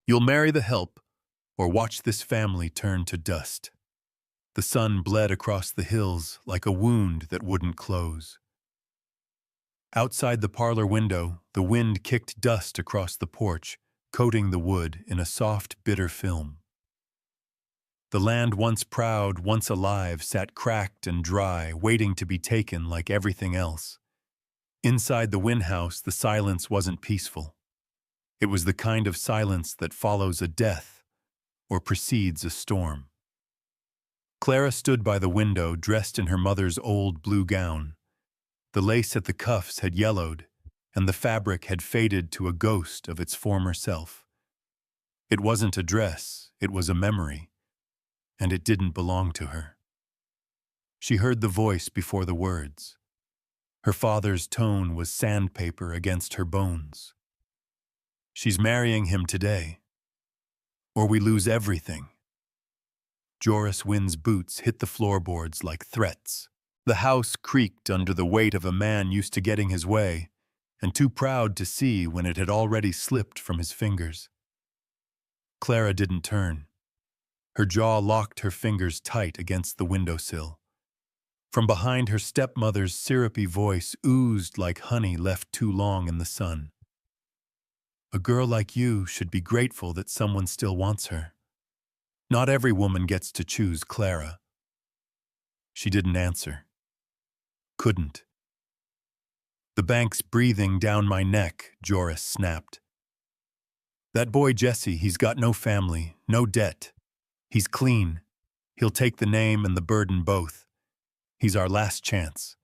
You'll marry the help, or watch this family turn to dust. The sun bled across the hills like a wound that wouldn't close. Outside the parlor window, the wind kicked dust across the porch, coating the wood in a soft, bitter film. The land once proud, once alive, sat cracked and dry, waiting to be taken like everything else. Inside the Wynne house, the silence wasn't peaceful. It was the kind of silence that follows a death or precedes a storm. Clara stood by the window, dressed in her mother's old blue gown. The lace at the cuffs had yellowed, and the fabric had faded to a ghost of its former self. It wasn't a dress, it was a memory, and it didn't belong to her. She heard the voice before the words. Her father's tone was sandpaper against her bones. She's marrying him today, or we lose everything. Joris Wynne's boots hit the floorboards like threats. The house creaked under the weight of a man used to getting his way, and too proud to see when it had already slipped from his fingers. Clara didn't turn. Her jaw locked, her fingers tight against the windowsill. From behind, her stepmother's syrupy voice oozed like honey left too long in the sun. A girl like you should be grateful that someone still wants her. Not every woman gets to choose Clara. She didn't answer. Couldn't. The bank's breathing down my neck, Joris snapped. That boy Jesse, he's got no family, no debt. He's clean. He'll take the name and the burden both. He's our last chance.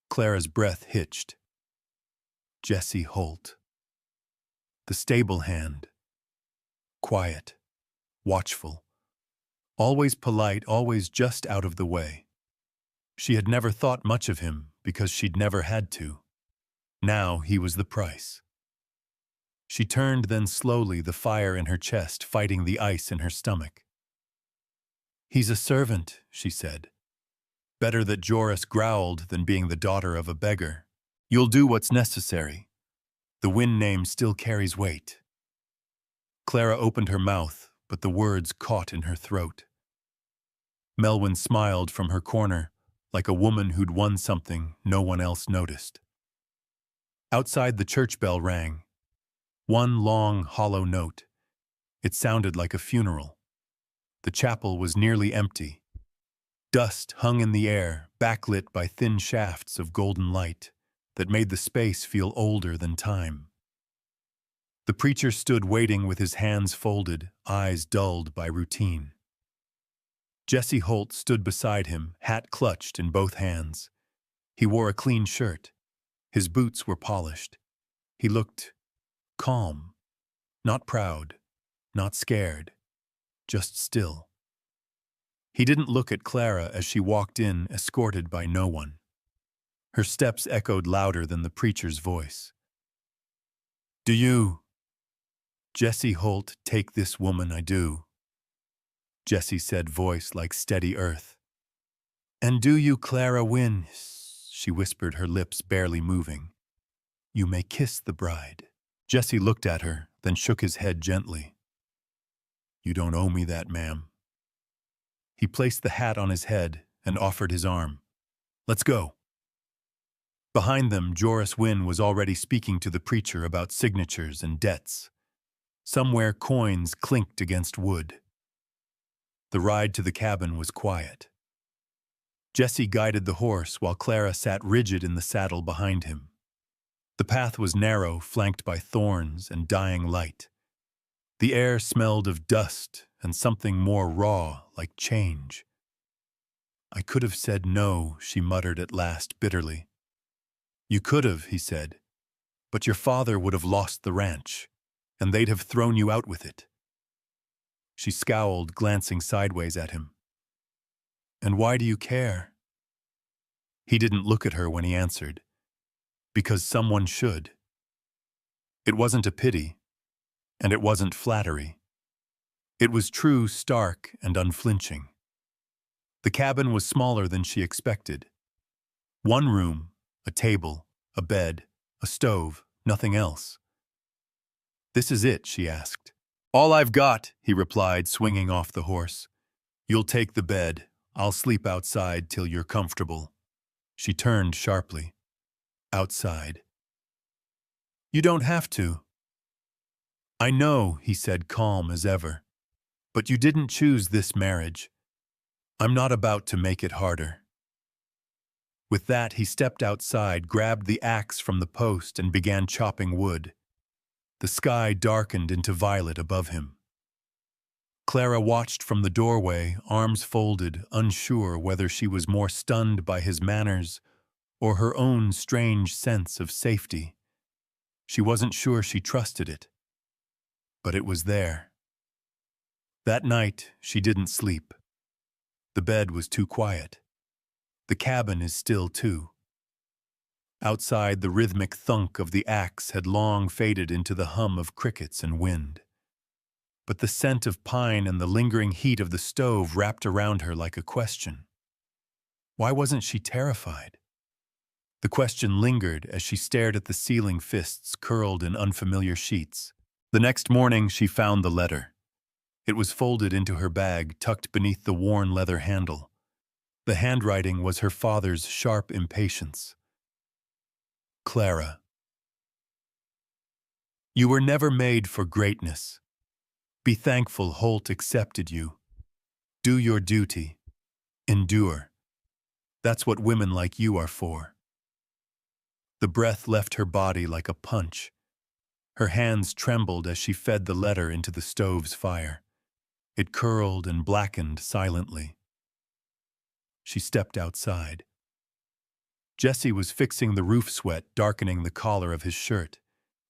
Clara's breath hitched. Jesse Holt. The stable hand. Quiet. Watchful. Always polite, always just out of the way. She had never thought much of him because she'd never had to. Now he was the price. She turned then slowly, the fire in her chest fighting the ice in her stomach. He's a servant, she said. Better that Joris growled than being the daughter of a beggar. You'll do what's necessary. The Wynne name still carries weight. Clara opened her mouth, but the words caught in her throat. Melwyn smiled from her corner, like a woman who'd won something no one else noticed. Outside, the church bell rang. One long, hollow note. It sounded like a funeral. The chapel was nearly empty. Dust hung in the air, backlit by thin shafts of golden light that made the space feel older than time. The preacher stood waiting with his hands folded, eyes dulled by routine. Jesse Holt stood beside him, hat clutched in both hands. He wore a clean shirt. His boots were polished. He looked calm, not proud, not scared, just still. He didn't look at Clara as she walked in, escorted by no one. Her steps echoed louder than the preacher's voice. Do you, Jesse Holt, take this woman? I do, Jesse said, voice like steady earth. And do you, Clara Wynne? She whispered, her lips barely moving. You may kiss the bride. Jesse looked at her, then shook his head gently. You don't owe me that, ma'am. He placed the hat on his head and offered his arm. Let's go. Behind them, Joris Wynne was already speaking to the preacher about signatures and debts. Somewhere coins clinked against wood. The ride to the cabin was quiet. Jesse guided the horse while Clara sat rigid in the saddle behind him. The path was narrow, flanked by thorns and dying light. The air smelled of dust and something more raw, like change. I could have said no, she muttered at last bitterly. You could have, he said, but your father would have lost the ranch, and they'd have thrown you out with it. She scowled, glancing sideways at him. And why do you care? He didn't look at her when he answered. Because someone should. It wasn't a pity, and it wasn't flattery. It was true, stark, and unflinching. The cabin was smaller than she expected. One room, a table, a bed, a stove, nothing else. "This is it?" she asked. "All I've got," he replied, swinging off the horse. "You'll take the bed. I'll sleep outside till you're comfortable." She turned sharply. "Outside?" "You don't have to." "I know," he said, calm as ever. "But you didn't choose this marriage. I'm not about to make it harder." With that, he stepped outside, grabbed the axe from the post, and began chopping wood. The sky darkened into violet above him. Clara watched from the doorway, arms folded, unsure whether she was more stunned by his manners or her own strange sense of safety. She wasn't sure she trusted it, but it was there. That night, she didn't sleep. The bed was too quiet. The cabin is still, too. Outside, the rhythmic thunk of the axe had long faded into the hum of crickets and wind. But the scent of pine and the lingering heat of the stove wrapped around her like a question. Why wasn't she terrified? The question lingered as she stared at the ceiling, fists curled in unfamiliar sheets. The next morning, she found the letter. It was folded into her bag, tucked beneath the worn leather handle. The handwriting was her father's sharp impatience. Clara. You were never made for greatness. Be thankful Holt accepted you. Do your duty. Endure. That's what women like you are for. The breath left her body like a punch. Her hands trembled as she fed the letter into the stove's fire. It curled and blackened silently. She stepped outside. Jesse was fixing the roof sweat, darkening the collar of his shirt,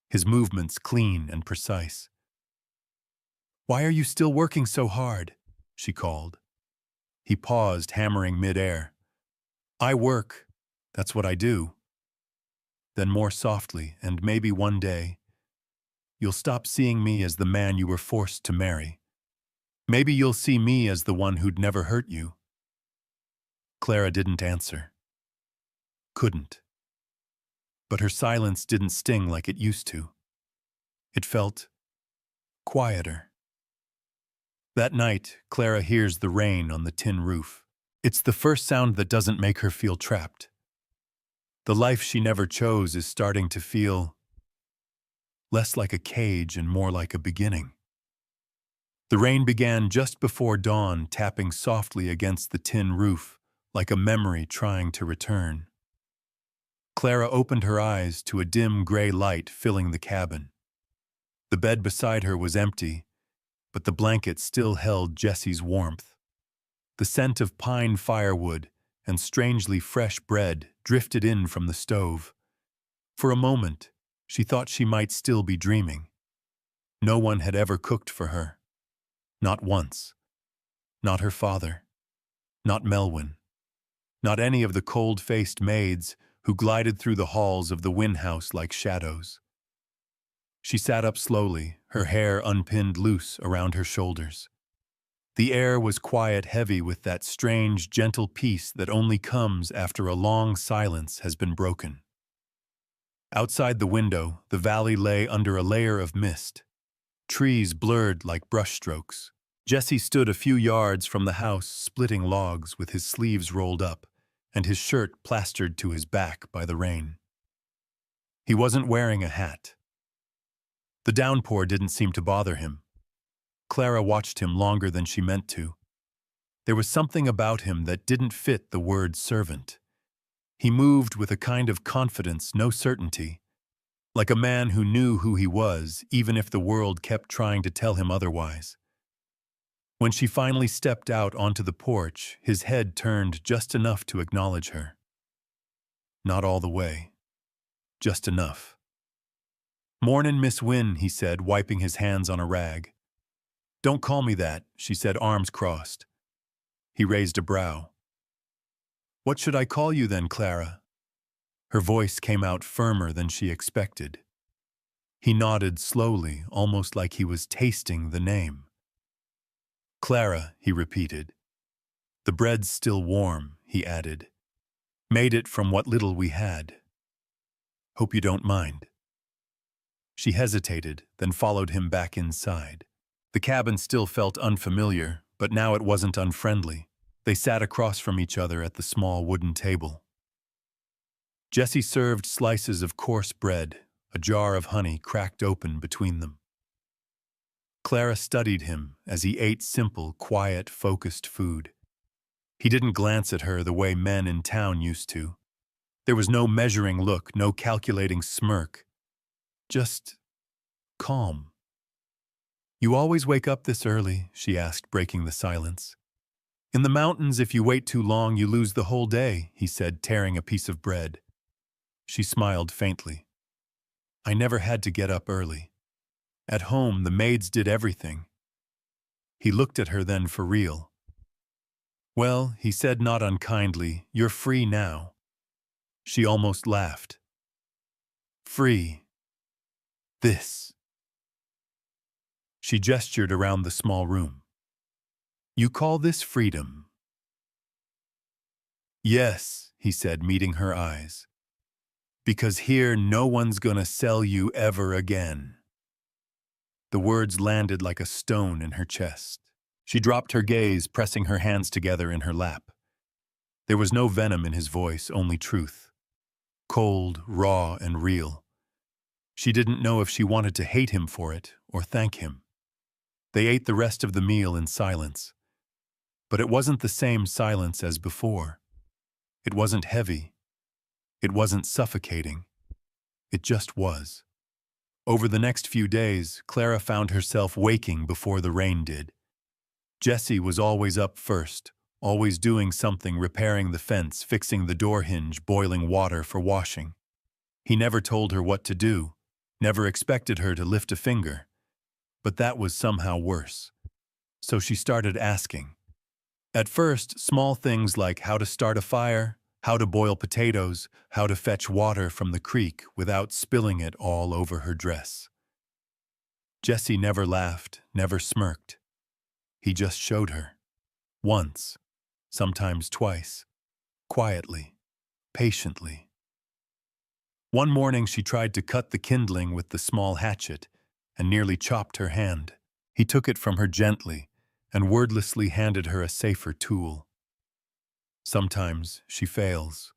his movements clean and precise. "Why are you still working so hard?" she called. He paused, hammering midair. "I work. That's what I do." Then more softly, "And maybe one day, you'll stop seeing me as the man you were forced to marry. Maybe you'll see me as the one who'd never hurt you." Clara didn't answer. Couldn't. But her silence didn't sting like it used to. It felt quieter. That night, Clara hears the rain on the tin roof. It's the first sound that doesn't make her feel trapped. The life she never chose is starting to feel less like a cage and more like a beginning. The rain began just before dawn, tapping softly against the tin roof, like a memory trying to return. Clara opened her eyes to a dim gray light filling the cabin. The bed beside her was empty, but the blanket still held Jesse's warmth. The scent of pine firewood and strangely fresh bread drifted in from the stove. For a moment, she thought she might still be dreaming. No one had ever cooked for her. Not once. Not her father. Not Melwyn. Not any of the cold-faced maids who glided through the halls of the Wynne house like shadows. She sat up slowly, her hair unpinned loose around her shoulders. The air was quiet, heavy with that strange, gentle peace that only comes after a long silence has been broken. Outside the window, the valley lay under a layer of mist. Trees blurred like brushstrokes. Jesse stood a few yards from the house, splitting logs with his sleeves rolled up and his shirt plastered to his back by the rain. He wasn't wearing a hat. The downpour didn't seem to bother him. Clara watched him longer than she meant to. There was something about him that didn't fit the word servant. He moved with a kind of confidence, no certainty, like a man who knew who he was, even if the world kept trying to tell him otherwise. When she finally stepped out onto the porch, his head turned just enough to acknowledge her. Not all the way. Just enough. "Mornin', Miss Wynne," he said, wiping his hands on a rag. "Don't call me that," she said, arms crossed. He raised a brow. "What should I call you then, Clara?" Her voice came out firmer than she expected. He nodded slowly, almost like he was tasting the name. "Clara," he repeated. "The bread's still warm," he added. "Made it from what little we had. Hope you don't mind." She hesitated, then followed him back inside. The cabin still felt unfamiliar, but now it wasn't unfriendly. They sat across from each other at the small wooden table. Jessie served slices of coarse bread, a jar of honey cracked open between them. Clara studied him as he ate simple, quiet, focused food. He didn't glance at her the way men in town used to. There was no measuring look, no calculating smirk. Just calm. "You always wake up this early?" she asked, breaking the silence. "In the mountains, if you wait too long, you lose the whole day," he said, tearing a piece of bread. She smiled faintly. "I never had to get up early. At home, the maids did everything." He looked at her then for real. "Well," he said not unkindly, "you're free now." She almost laughed. "Free. This." She gestured around the small room. "You call this freedom?" "Yes," he said, meeting her eyes. "Because here no one's gonna sell you ever again." The words landed like a stone in her chest. She dropped her gaze, pressing her hands together in her lap. There was no venom in his voice, only truth. Cold, raw, and real. She didn't know if she wanted to hate him for it or thank him. They ate the rest of the meal in silence. But it wasn't the same silence as before. It wasn't heavy. It wasn't suffocating. It just was. Over the next few days, Clara found herself waking before the rain did. Jessie was always up first, always doing something, repairing the fence, fixing the door hinge, boiling water for washing. He never told her what to do, never expected her to lift a finger. But that was somehow worse. So she started asking. At first, small things like how to start a fire, how to boil potatoes, how to fetch water from the creek without spilling it all over her dress. Jessie never laughed, never smirked. He just showed her. Once, sometimes twice, quietly, patiently. One morning she tried to cut the kindling with the small hatchet and nearly chopped her hand. He took it from her gently and wordlessly handed her a safer tool. Sometimes she fails.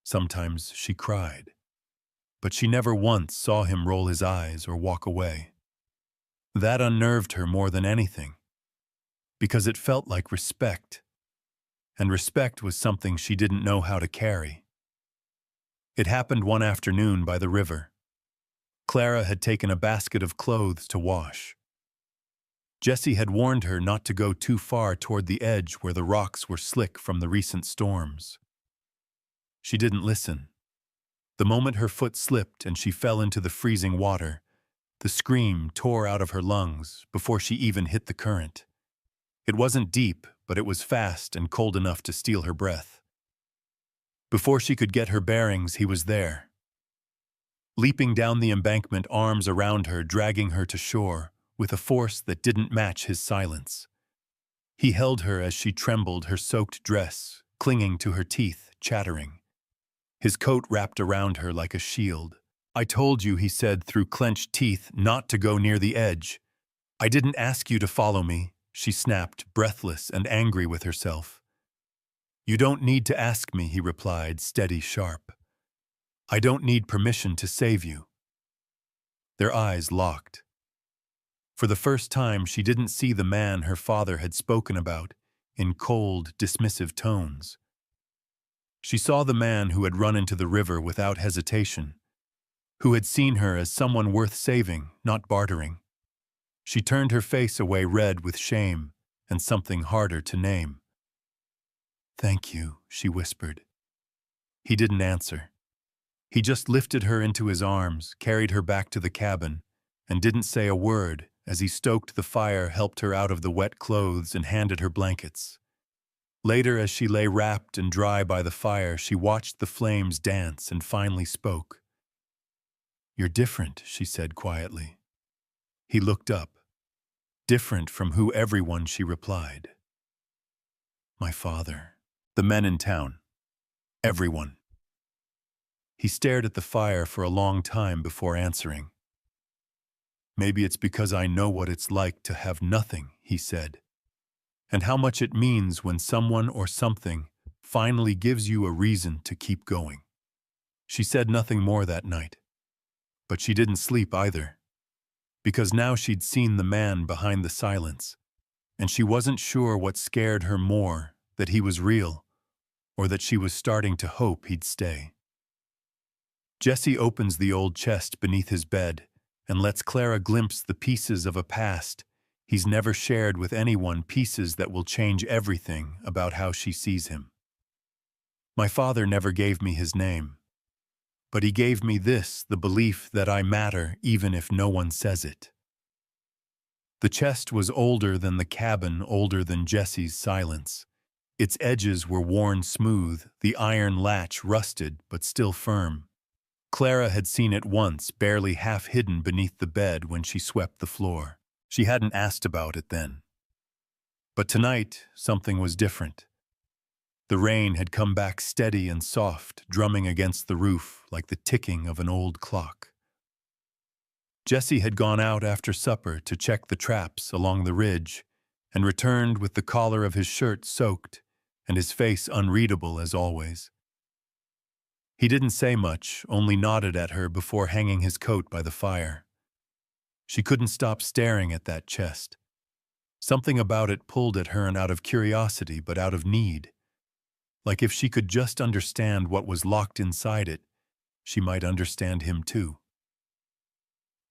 Sometimes she cried. But she never once saw him roll his eyes or walk away. That unnerved her more than anything, because it felt like respect, and respect was something she didn't know how to carry. It happened one afternoon by the river. Clara had taken a basket of clothes to wash. Jessie had warned her not to go too far toward the edge where the rocks were slick from the recent storms. She didn't listen. The moment her foot slipped and she fell into the freezing water, the scream tore out of her lungs before she even hit the current. It wasn't deep, but it was fast and cold enough to steal her breath. Before she could get her bearings, he was there. Leaping down the embankment, arms around her, dragging her to shore, with a force that didn't match his silence. He held her as she trembled, her soaked dress, clinging to her teeth, chattering. His coat wrapped around her like a shield. "I told you," he said through clenched teeth, "not to go near the edge." "I didn't ask you to follow me," she snapped, breathless and angry with herself. "You don't need to ask me," he replied, steady, sharp. "I don't need permission to save you." Their eyes locked. For the first time, she didn't see the man her father had spoken about in cold, dismissive tones. She saw the man who had run into the river without hesitation, who had seen her as someone worth saving, not bartering. She turned her face away, red with shame and something harder to name. "Thank you," she whispered. He didn't answer. He just lifted her into his arms, carried her back to the cabin, and didn't say a word as he stoked the fire, helped her out of the wet clothes, and handed her blankets. Later, as she lay wrapped and dry by the fire, she watched the flames dance and finally spoke. "You're different," she said quietly. He looked up. "Different from who?" "Everyone," she replied. "My father. The men in town. Everyone." He stared at the fire for a long time before answering. Maybe it's because I know what it's like to have nothing, he said, and how much it means when someone or something finally gives you a reason to keep going. She said nothing more that night, but she didn't sleep either, because now she'd seen the man behind the silence, and she wasn't sure what scared her more, that he was real, or that she was starting to hope he'd stay. Jesse opens the old chest beneath his bed and lets Clara glimpse the pieces of a past he's never shared with anyone, pieces that will change everything about how she sees him. My father never gave me his name, but he gave me this, the belief that I matter even if no one says it. The chest was older than the cabin, older than Jesse's silence. Its edges were worn smooth, the iron latch rusted but still firm. Clara had seen it once, barely half hidden beneath the bed when she swept the floor. She hadn't asked about it then. But tonight, something was different. The rain had come back steady and soft, drumming against the roof like the ticking of an old clock. Jesse had gone out after supper to check the traps along the ridge and returned with the collar of his shirt soaked and his face unreadable as always. He didn't say much, only nodded at her before hanging his coat by the fire. She couldn't stop staring at that chest. Something about it pulled at her, and out of curiosity but out of need. Like if she could just understand what was locked inside it, she might understand him too.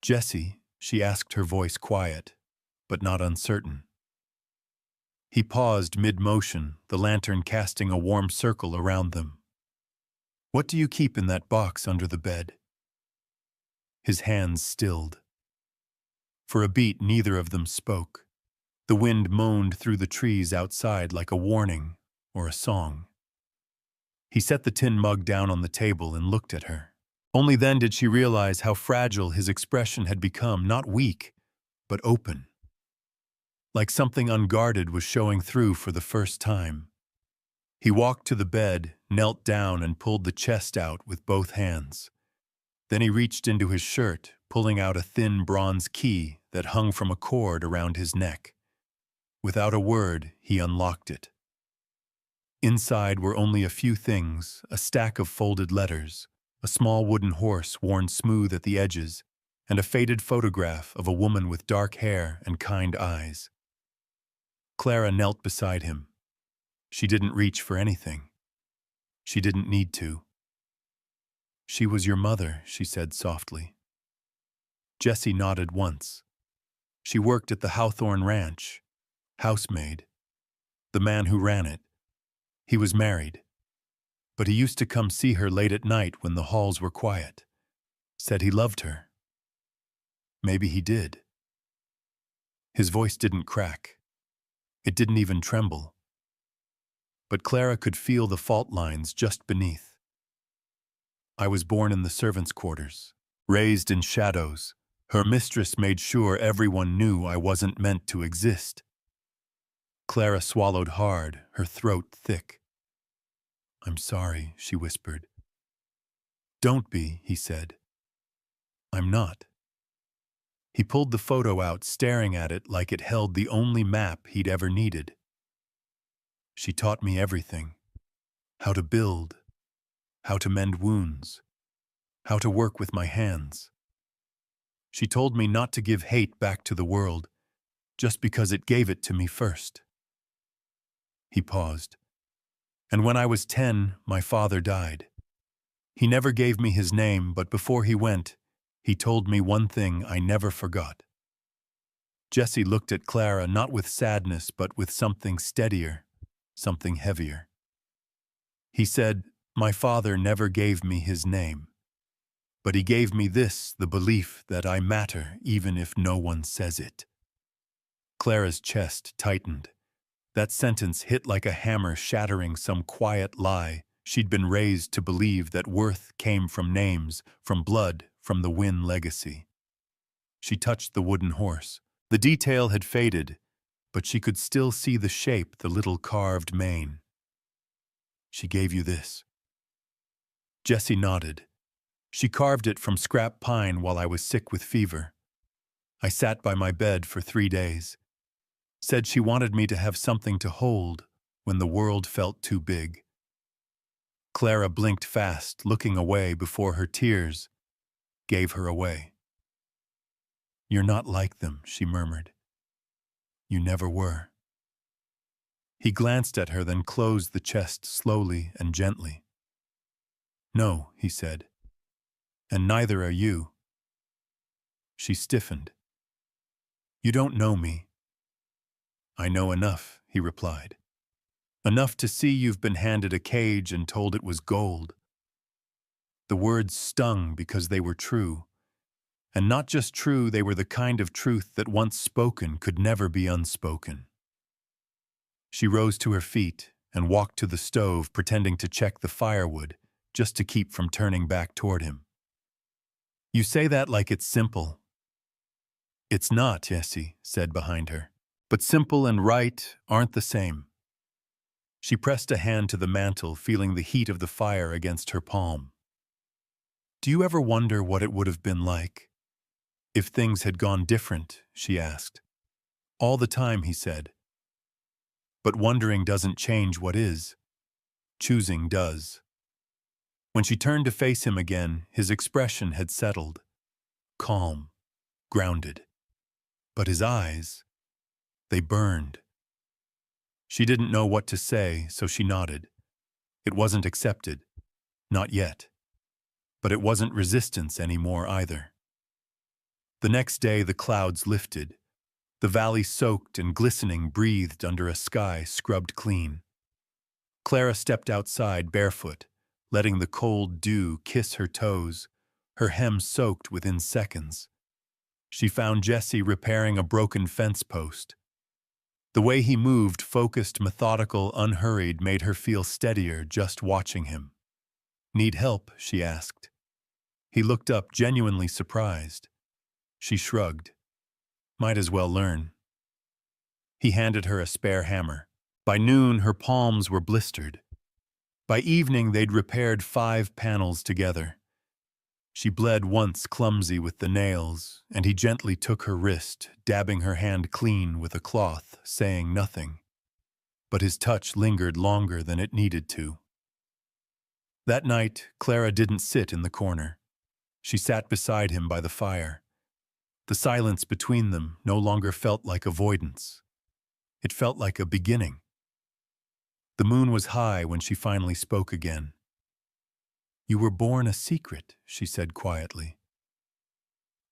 "Jesse," she asked, her voice quiet, but not uncertain. He paused mid-motion, the lantern casting a warm circle around them. "What do you keep in that box under the bed?" His hands stilled. For a beat, neither of them spoke. The wind moaned through the trees outside like a warning or a song. He set the tin mug down on the table and looked at her. Only then did she realize how fragile his expression had become, not weak, but open. Like something unguarded was showing through for the first time. He walked to the bed, knelt down, and pulled the chest out with both hands. Then he reached into his shirt, pulling out a thin bronze key that hung from a cord around his neck. Without a word, he unlocked it. Inside were only a few things: a stack of folded letters, a small wooden horse worn smooth at the edges, and a faded photograph of a woman with dark hair and kind eyes. Clara knelt beside him. She didn't reach for anything. She didn't need to. "She was your mother," she said softly. Jesse nodded once. "She worked at the Hawthorne Ranch. Housemaid. The man who ran it. He was married. But he used to come see her late at night when the halls were quiet. Said he loved her. Maybe he did." His voice didn't crack. It didn't even tremble. But Clara could feel the fault lines just beneath. "I was born in the servants' quarters, raised in shadows. Her mistress made sure everyone knew I wasn't meant to exist." Clara swallowed hard, her throat thick. "I'm sorry," she whispered. "Don't be," he said. "I'm not." He pulled the photo out, staring at it like it held the only map he'd ever needed. "She taught me everything. How to build, how to mend wounds, how to work with my hands. She told me not to give hate back to the world, just because it gave it to me first." He paused. "And when I was 10, my father died. He never gave me his name, but before he went, he told me one thing I never forgot." Jesse looked at Clara, not with sadness, but with something steadier, something heavier. He said, "My father never gave me his name, but he gave me this, the belief that I matter even if no one says it." Clara's chest tightened. That sentence hit like a hammer, shattering some quiet lie she'd been raised to believe, that worth came from names, from blood, from the Wynn legacy. She touched the wooden horse. The detail had faded, but she could still see the shape, the little carved mane. "She gave you this?" Jesse nodded. "She carved it from scrap pine while I was sick with fever. I sat by my bed for 3 days. Said she wanted me to have something to hold when the world felt too big. Clara blinked fast, looking away before her tears gave her away. "You're not like them," she murmured. "You never were." He glanced at her, then closed the chest slowly and gently. "No," he said, "and neither are you." She stiffened. "You don't know me." "I know enough," he replied. "Enough to see you've been handed a cage and told it was gold." The words stung because they were true. And not just true, they were the kind of truth that once spoken could never be unspoken. She rose to her feet and walked to the stove, pretending to check the firewood, just to keep from turning back toward him. "You say that like it's simple." "It's not," Jessie said behind her. "But simple and right aren't the same." She pressed a hand to the mantel, feeling the heat of the fire against her palm. "Do you ever wonder what it would have been like if things had gone different?" she asked. "All the time," he said. "But wondering doesn't change what is. Choosing does." When she turned to face him again, his expression had settled. Calm, grounded. But his eyes, they burned. She didn't know what to say, so she nodded. It wasn't accepted. Not yet. But it wasn't resistance anymore either. The next day the clouds lifted. The valley soaked and glistening breathed under a sky scrubbed clean. Clara stepped outside barefoot, letting the cold dew kiss her toes, her hem soaked within seconds. She found Jesse repairing a broken fence post. The way he moved, focused, methodical, unhurried, made her feel steadier just watching him. "Need help?" she asked. He looked up, genuinely surprised. She shrugged. "Might as well learn." He handed her a spare hammer. By noon, her palms were blistered. By evening, they'd repaired 5 panels together. She bled once, clumsy with the nails, and he gently took her wrist, dabbing her hand clean with a cloth, saying nothing. But his touch lingered longer than it needed to. That night, Clara didn't sit in the corner. She sat beside him by the fire. The silence between them no longer felt like avoidance. It felt like a beginning. The moon was high when she finally spoke again. "You were born a secret," she said quietly.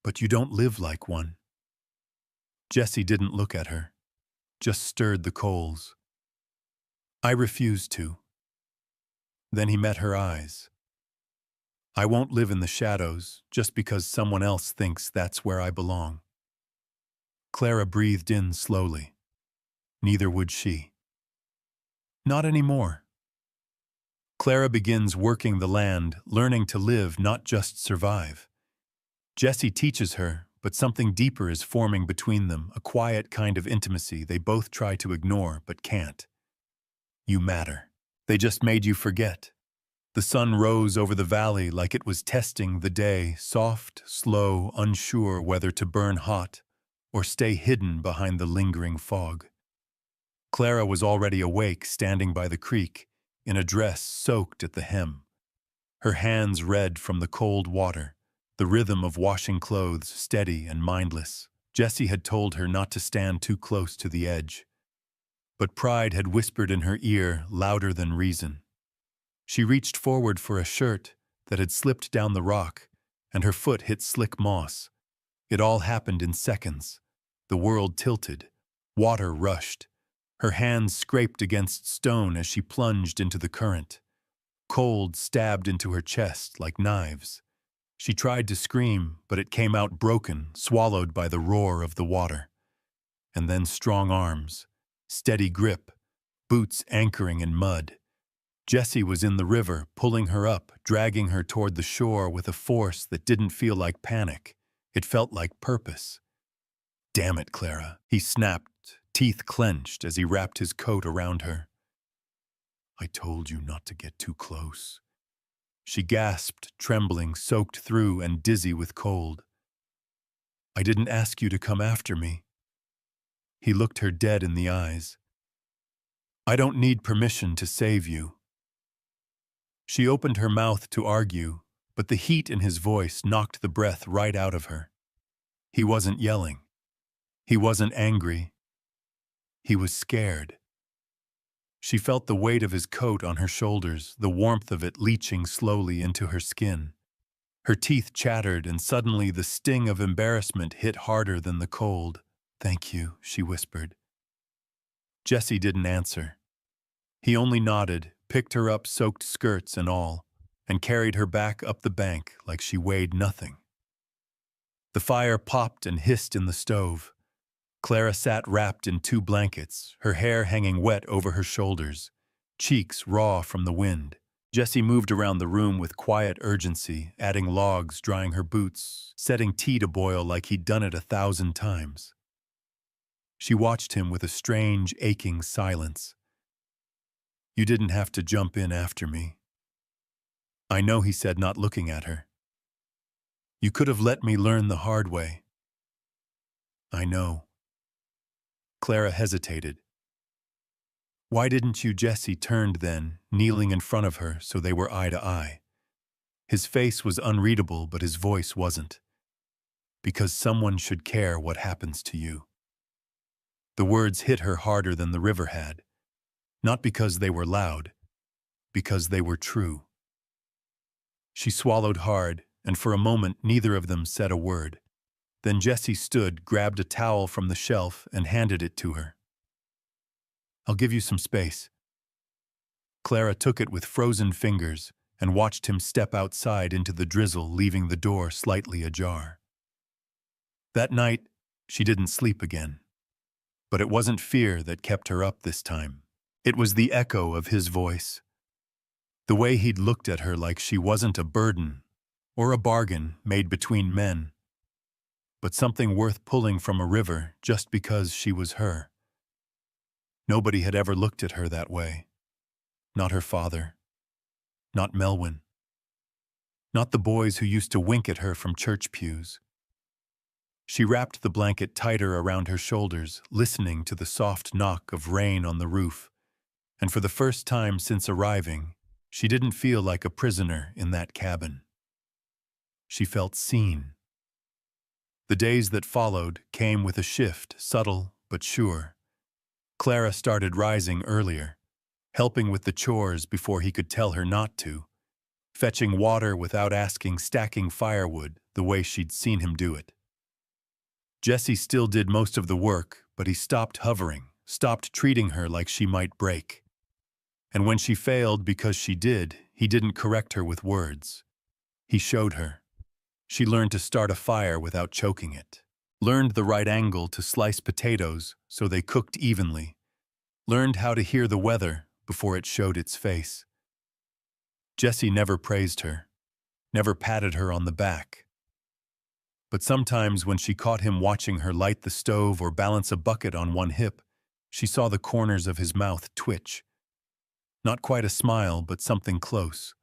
"But you don't live like one." Jesse didn't look at her, just stirred the coals. "I refuse to." Then he met her eyes. "I won't live in the shadows just because someone else thinks that's where I belong." Clara breathed in slowly. Neither would she. Not anymore. Clara begins working the land, learning to live, not just survive. Jesse teaches her, but something deeper is forming between them, a quiet kind of intimacy they both try to ignore but can't. "You matter." They just made you forget. The sun rose over the valley like it was testing the day, soft, slow, unsure whether to burn hot or stay hidden behind the lingering fog. Clara was already awake, standing by the creek, in a dress soaked at the hem. Her hands red from the cold water, the rhythm of washing clothes steady and mindless. Jesse had told her not to stand too close to the edge. But pride had whispered in her ear louder than reason. She reached forward for a shirt that had slipped down the rock, and her foot hit slick moss. It all happened in seconds. The world tilted. Water rushed. Her hands scraped against stone as she plunged into the current. Cold stabbed into her chest like knives. She tried to scream, but it came out broken, swallowed by the roar of the water. And then strong arms, steady grip, boots anchoring in mud. Jessie was in the river, pulling her up, dragging her toward the shore with a force that didn't feel like panic. It felt like purpose. "Damn it, Clara," he snapped, teeth clenched as he wrapped his coat around her. "I told you not to get too close." She gasped, trembling, soaked through and dizzy with cold. I didn't ask you to come after me. He looked her dead in the eyes. I don't need permission to save you. She opened her mouth to argue, but the heat in his voice knocked the breath right out of her. He wasn't yelling. He wasn't angry. He was scared. She felt the weight of his coat on her shoulders, the warmth of it leaching slowly into her skin. Her teeth chattered, and suddenly the sting of embarrassment hit harder than the cold. "Thank you," she whispered. Jesse didn't answer. He only nodded, picked her up, soaked skirts and all, and carried her back up the bank like she weighed nothing. The fire popped and hissed in the stove. Clara sat wrapped in 2 blankets, her hair hanging wet over her shoulders, cheeks raw from the wind. Jesse moved around the room with quiet urgency, adding logs, drying her boots, setting tea to boil like he'd done it 1,000 times. She watched him with a strange, aching silence. "You didn't have to jump in after me." "I know," he said, not looking at her. "You could have let me learn the hard way." "I know." Clara hesitated. "Why didn't you?" Jesse turned then, kneeling in front of her so they were eye to eye. His face was unreadable, but his voice wasn't. "Because someone should care what happens to you." The words hit her harder than the river had. Not because they were loud, because they were true. She swallowed hard, and for a moment neither of them said a word. Then Jesse stood, grabbed a towel from the shelf, and handed it to her. "I'll give you some space." Clara took it with frozen fingers and watched him step outside into the drizzle, leaving the door slightly ajar. That night, she didn't sleep again. But it wasn't fear that kept her up this time. It was the echo of his voice. The way he'd looked at her like she wasn't a burden or a bargain made between men, but something worth pulling from a river just because she was her. Nobody had ever looked at her that way. Not her father. Not Melwyn. Not the boys who used to wink at her from church pews. She wrapped the blanket tighter around her shoulders, listening to the soft knock of rain on the roof, and for the first time since arriving, she didn't feel like a prisoner in that cabin. She felt seen. The days that followed came with a shift, subtle but sure. Clara started rising earlier, helping with the chores before he could tell her not to, fetching water without asking, stacking firewood the way she'd seen him do it. Jesse still did most of the work, but he stopped hovering, stopped treating her like she might break. And when she failed because she did, he didn't correct her with words. He showed her. She learned to start a fire without choking it, learned the right angle to slice potatoes so they cooked evenly, learned how to hear the weather before it showed its face. Jesse never praised her, never patted her on the back. But sometimes when she caught him watching her light the stove or balance a bucket on one hip, she saw the corners of his mouth twitch. Not quite a smile, but something close.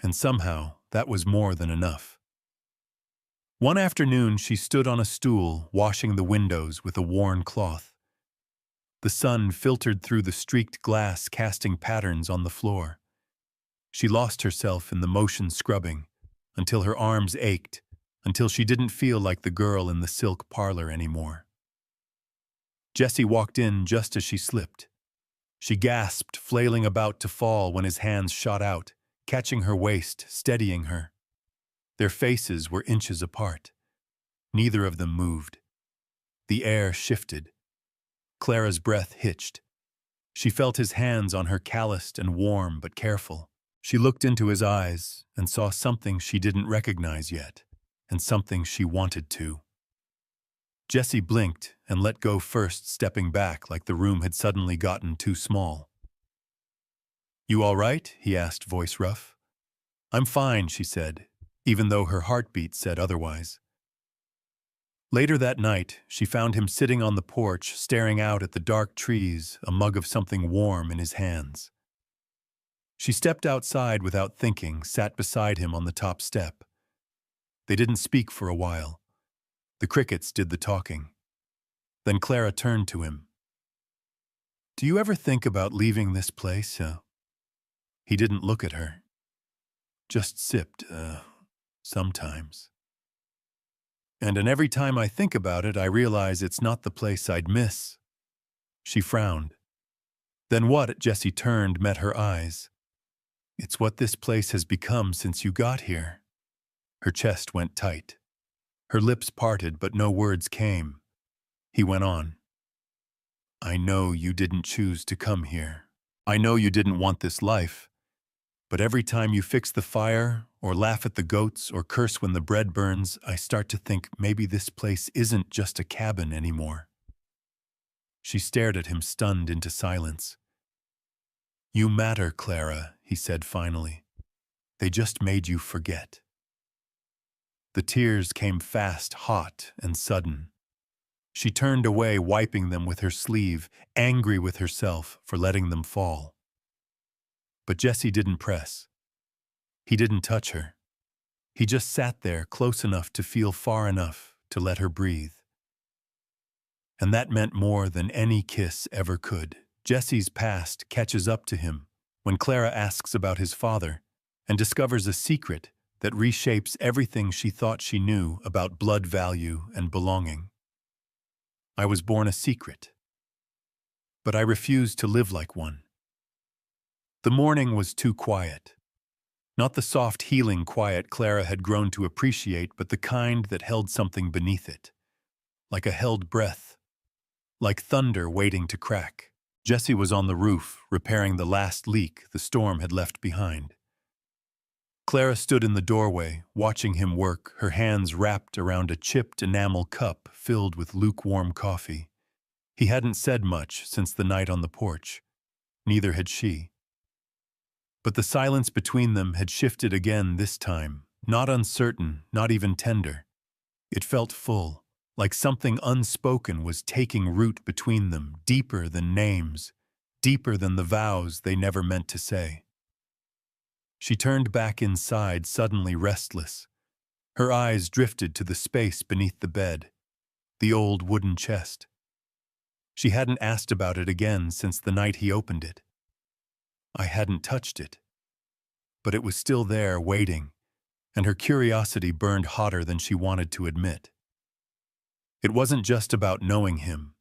And somehow, that was more than enough. One afternoon, she stood on a stool, washing the windows with a worn cloth. The sun filtered through the streaked glass, casting patterns on the floor. She lost herself in the motion scrubbing, until her arms ached, until she didn't feel like the girl in the silk parlor anymore. Jesse walked in just as she slipped. She gasped, flailing about to fall when his hands shot out, catching her waist, steadying her. Their faces were inches apart. Neither of them moved. The air shifted. Clara's breath hitched. She felt his hands on her, calloused and warm but careful. She looked into his eyes and saw something she didn't recognize yet, and something she wanted to. Jesse blinked and let go first, stepping back like the room had suddenly gotten too small. "You all right?" he asked, voice rough. "I'm fine," she said, even though her heartbeat said otherwise. Later that night, she found him sitting on the porch, staring out at the dark trees, a mug of something warm in his hands. She stepped outside without thinking, sat beside him on the top step. They didn't speak for a while. The crickets did the talking. Then Clara turned to him. "Do you ever think about leaving this place?" He didn't look at her. Just sipped, sometimes. And every time I think about it, I realize it's not the place I'd miss." She frowned. "Then what?" Jessie turned, met her eyes. "It's what this place has become since you got here." Her chest went tight. Her lips parted, but no words came. He went on. "I know you didn't choose to come here. I know you didn't want this life. But every time you fix the fire, or laugh at the goats, or curse when the bread burns, I start to think maybe this place isn't just a cabin anymore." She stared at him, stunned into silence. "You matter, Clara," he said finally. "They just made you forget." The tears came fast, hot, and sudden. She turned away, wiping them with her sleeve, angry with herself for letting them fall. But Jessie didn't press. He didn't touch her. He just sat there, close enough to feel far enough to let her breathe. And that meant more than any kiss ever could. Jessie's past catches up to him when Clara asks about his father and discovers a secret that reshapes everything she thought she knew about blood value and belonging. "I was born a secret, but I refused to live like one." The morning was too quiet. Not the soft, healing quiet Clara had grown to appreciate, but the kind that held something beneath it. Like a held breath. Like thunder waiting to crack. Jessie was on the roof, repairing the last leak the storm had left behind. Clara stood in the doorway, watching him work, her hands wrapped around a chipped enamel cup filled with lukewarm coffee. He hadn't said much since the night on the porch. Neither had she. But the silence between them had shifted again this time, not uncertain, not even tender. It felt full, like something unspoken was taking root between them, deeper than names, deeper than the vows they never meant to say. She turned back inside, suddenly restless. Her eyes drifted to the space beneath the bed, the old wooden chest. She hadn't asked about it again since the night he opened it. I hadn't touched it. But it was still there, waiting, and her curiosity burned hotter than she wanted to admit. It wasn't just about knowing him.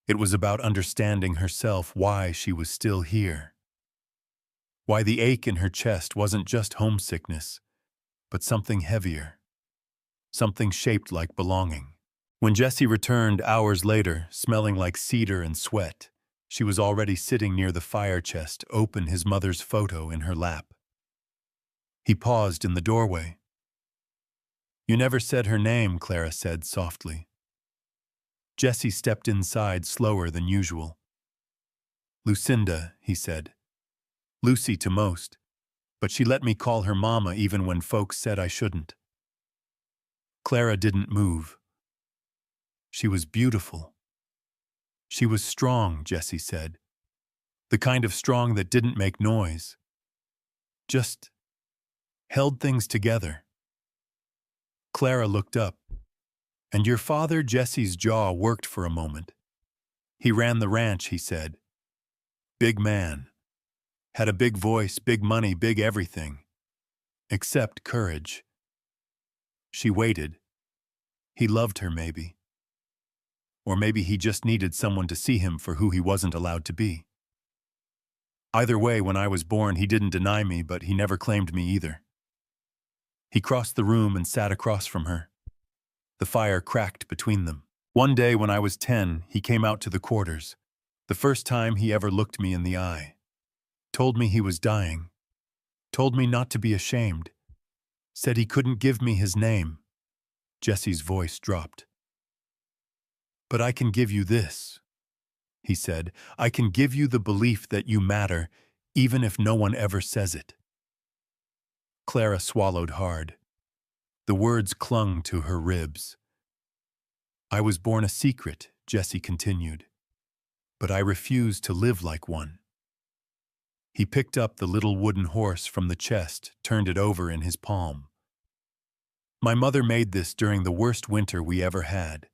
It was about understanding herself, why she was still here. Why the ache in her chest wasn't just homesickness, but something heavier. Something shaped like belonging. When Jessie returned hours later, smelling like cedar and sweat, she was already sitting near the fire chest, open, his mother's photo in her lap. He paused in the doorway. "You never said her name," Clara said softly. Jessie stepped inside slower than usual. "Lucinda," he said. "Lucy to most, but she let me call her Mama even when folks said I shouldn't." Clara didn't move. She was beautiful. She was strong, Jessie said. The kind of strong that didn't make noise. Just held things together. Clara looked up. "And your father?" Jessie's jaw worked for a moment. "He ran the ranch," he said. "Big man. Had a big voice, big money, big everything. Except courage." She waited. He loved her, maybe. Or maybe he just needed someone to see him for who he wasn't allowed to be. Either way, when I was born, he didn't deny me, but he never claimed me either. He crossed the room and sat across from her. The fire cracked between them. "One day when I was 10, he came out to the quarters. The first time he ever looked me in the eye. Told me he was dying. Told me not to be ashamed. Said he couldn't give me his name." Jessie's voice dropped. "But I can give you this," he said. "I can give you the belief that you matter, even if no one ever says it." Clara swallowed hard. The words clung to her ribs. "I was born a secret," Jessie continued. "But I refuse to live like one." He picked up the little wooden horse from the chest, turned it over in his palm. My mother made this during the worst winter we ever had.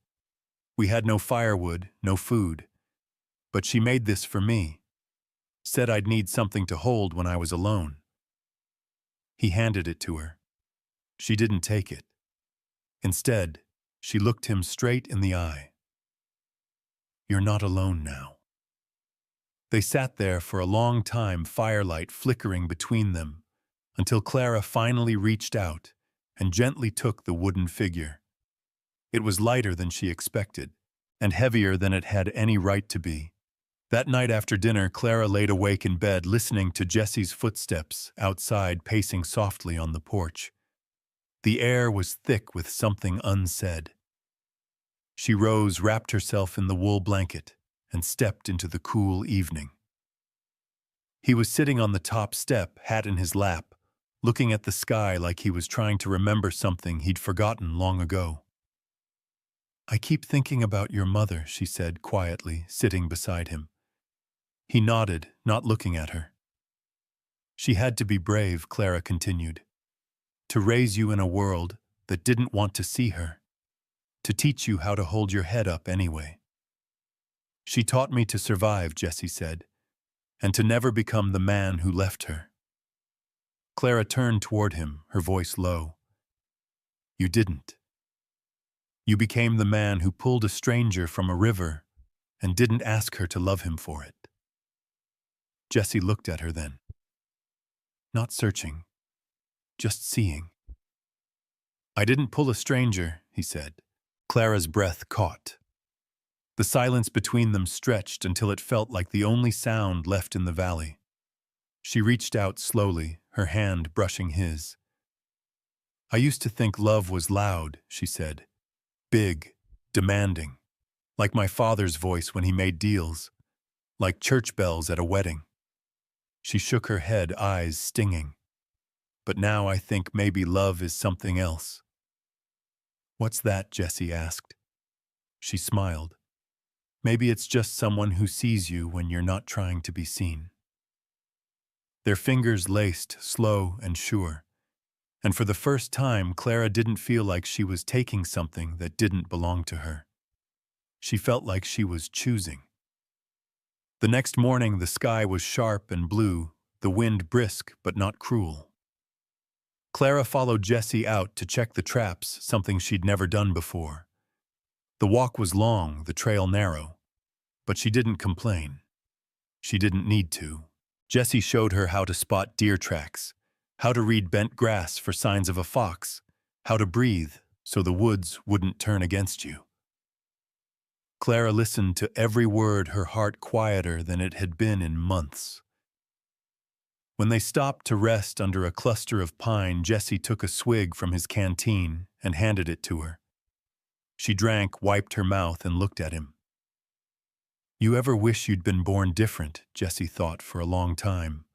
We had no firewood, no food. But she made this for me. Said I'd need something to hold when I was alone. He handed it to her. She didn't take it. Instead, she looked him straight in the eye. You're not alone now. They sat there for a long time, firelight flickering between them, until Clara finally reached out and gently took the wooden figure. It was lighter than she expected, and heavier than it had any right to be. That night after dinner, Clara laid awake in bed listening to Jesse's footsteps outside pacing softly on the porch. The air was thick with something unsaid. She rose, wrapped herself in the wool blanket, and stepped into the cool evening. He was sitting on the top step, hat in his lap, looking at the sky like he was trying to remember something he'd forgotten long ago. I keep thinking about your mother, she said quietly, sitting beside him. He nodded, not looking at her. She had to be brave, Clara continued, to raise you in a world that didn't want to see her, to teach you how to hold your head up anyway. She taught me to survive, Jesse said, and to never become the man who left her. Clara turned toward him, her voice low. You didn't. You became the man who pulled a stranger from a river and didn't ask her to love him for it. Jesse looked at her then. Not searching, just seeing. I didn't pull a stranger, he said. Clara's breath caught. The silence between them stretched until it felt like the only sound left in the valley. She reached out slowly, her hand brushing his. I used to think love was loud, she said. Big, demanding. Like my father's voice when he made deals. Like church bells at a wedding. She shook her head, eyes stinging. But now I think maybe love is something else. What's that? Jesse asked. She smiled. Maybe it's just someone who sees you when you're not trying to be seen. Their fingers laced, slow and sure. And for the first time, Clara didn't feel like she was taking something that didn't belong to her. She felt like she was choosing. The next morning, the sky was sharp and blue, the wind brisk but not cruel. Clara followed Jesse out to check the traps, something she'd never done before. The walk was long, the trail narrow, but she didn't complain. She didn't need to. Jesse showed her how to spot deer tracks, how to read bent grass for signs of a fox, how to breathe so the woods wouldn't turn against you. Clara listened to every word, her heart quieter than it had been in months. When they stopped to rest under a cluster of pine, Jesse took a swig from his canteen and handed it to her. She drank, wiped her mouth, and looked at him. You ever wish you'd been born different? Jesse thought for a long time.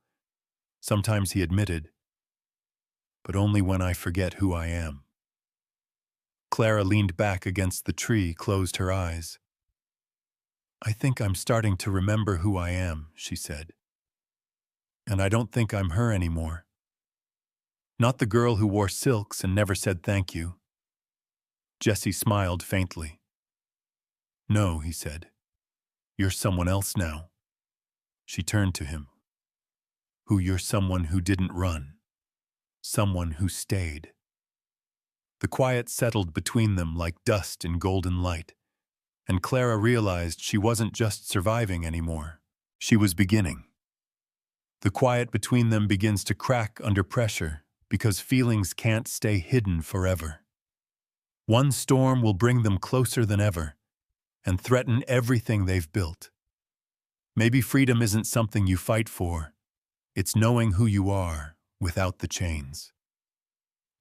Sometimes he admitted, but only when I forget who I am. Clara leaned back against the tree, closed her eyes. I think I'm starting to remember who I am, she said. And I don't think I'm her anymore. Not the girl who wore silks and never said thank you. Jesse smiled faintly. No, he said. You're someone else now. She turned to him. You're someone who didn't run. Someone who stayed. The quiet settled between them like dust in golden light, and Clara realized she wasn't just surviving anymore. She was beginning. The quiet between them begins to crack under pressure because feelings can't stay hidden forever. One storm will bring them closer than ever and threaten everything they've built. Maybe freedom isn't something you fight for. It's knowing who you are without the chains.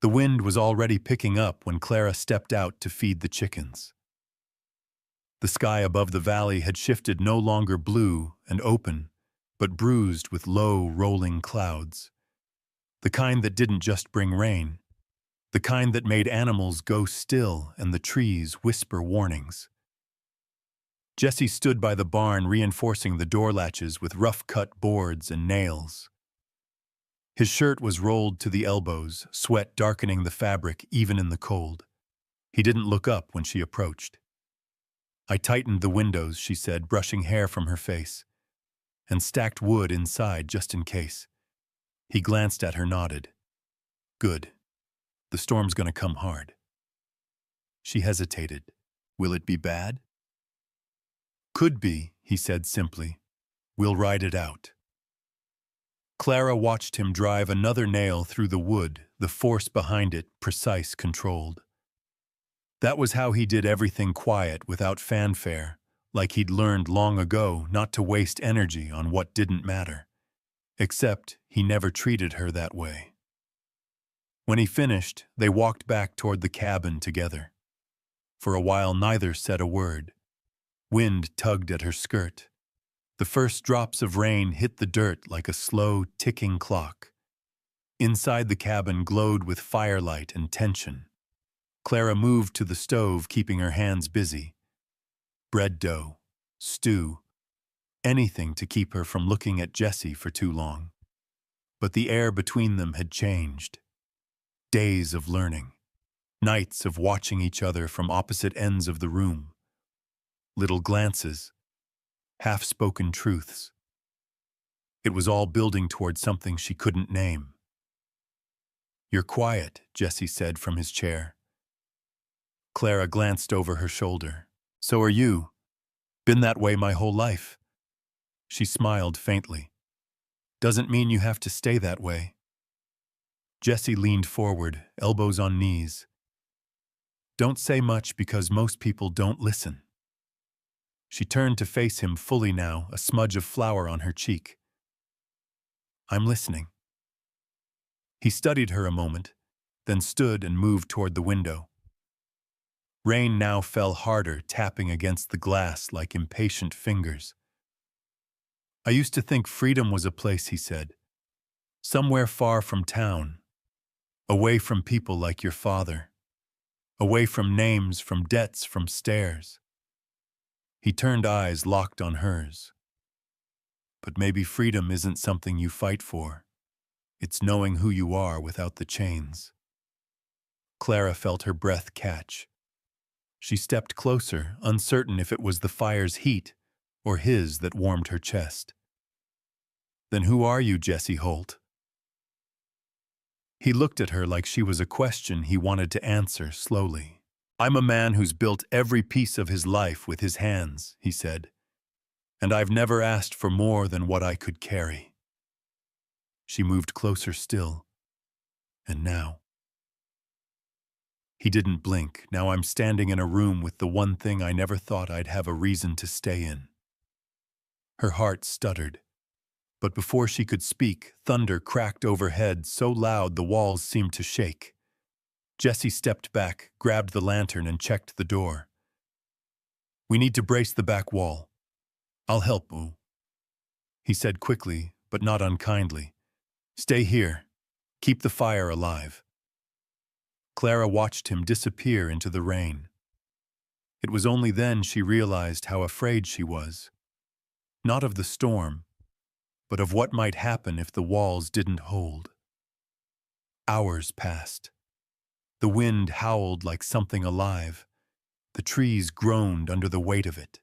The wind was already picking up when Clara stepped out to feed the chickens. The sky above the valley had shifted, no longer blue and open, but bruised with low, rolling clouds. The kind that didn't just bring rain. The kind that made animals go still and the trees whisper warnings. Jesse stood by the barn, reinforcing the door latches with rough-cut boards and nails. His shirt was rolled to the elbows, sweat darkening the fabric even in the cold. He didn't look up when she approached. I tightened the windows, she said, brushing hair from her face, and stacked wood inside just in case. He glanced at her, nodded. Good. The storm's gonna come hard. She hesitated. Will it be bad? Could be, he said simply. We'll ride it out. Clara watched him drive another nail through the wood, the force behind it precise, controlled. That was how he did everything, quiet, without fanfare, like he'd learned long ago not to waste energy on what didn't matter. Except he never treated her that way. When he finished, they walked back toward the cabin together. For a while neither said a word. Wind tugged at her skirt. The first drops of rain hit the dirt like a slow, ticking clock. Inside the cabin glowed with firelight and tension. Clara moved to the stove, keeping her hands busy. Bread dough, stew, anything to keep her from looking at Jessie for too long. But the air between them had changed. Days of learning. Nights of watching each other from opposite ends of the room. Little glances. Half-spoken truths. It was all building toward something she couldn't name. You're quiet, Jessie said from his chair. Clara glanced over her shoulder. So are you. Been that way my whole life. She smiled faintly. Doesn't mean you have to stay that way. Jessie leaned forward, elbows on knees. Don't say much because most people don't listen. She turned to face him fully now, a smudge of flour on her cheek. I'm listening. He studied her a moment, then stood and moved toward the window. Rain now fell harder, tapping against the glass like impatient fingers. I used to think freedom was a place, he said. Somewhere far from town. Away from people like your father. Away from names, from debts, from stares. He turned, eyes locked on hers. But maybe freedom isn't something you fight for. It's knowing who you are without the chains. Clara felt her breath catch. She stepped closer, uncertain if it was the fire's heat or his that warmed her chest. Then who are you, Jessie Holt? He looked at her like she was a question he wanted to answer slowly. I'm a man who's built every piece of his life with his hands, he said, and I've never asked for more than what I could carry. She moved closer still, and now. He didn't blink. Now I'm standing in a room with the one thing I never thought I'd have a reason to stay in. Her heart stuttered, but before she could speak, thunder cracked overhead so loud the walls seemed to shake. Jessie stepped back, grabbed the lantern, and checked the door. We need to brace the back wall. I'll help, Ooh, he said quickly, but not unkindly. Stay here. Keep the fire alive. Clara watched him disappear into the rain. It was only then she realized how afraid she was. Not of the storm, but of what might happen if the walls didn't hold. Hours passed. The wind howled like something alive. The trees groaned under the weight of it.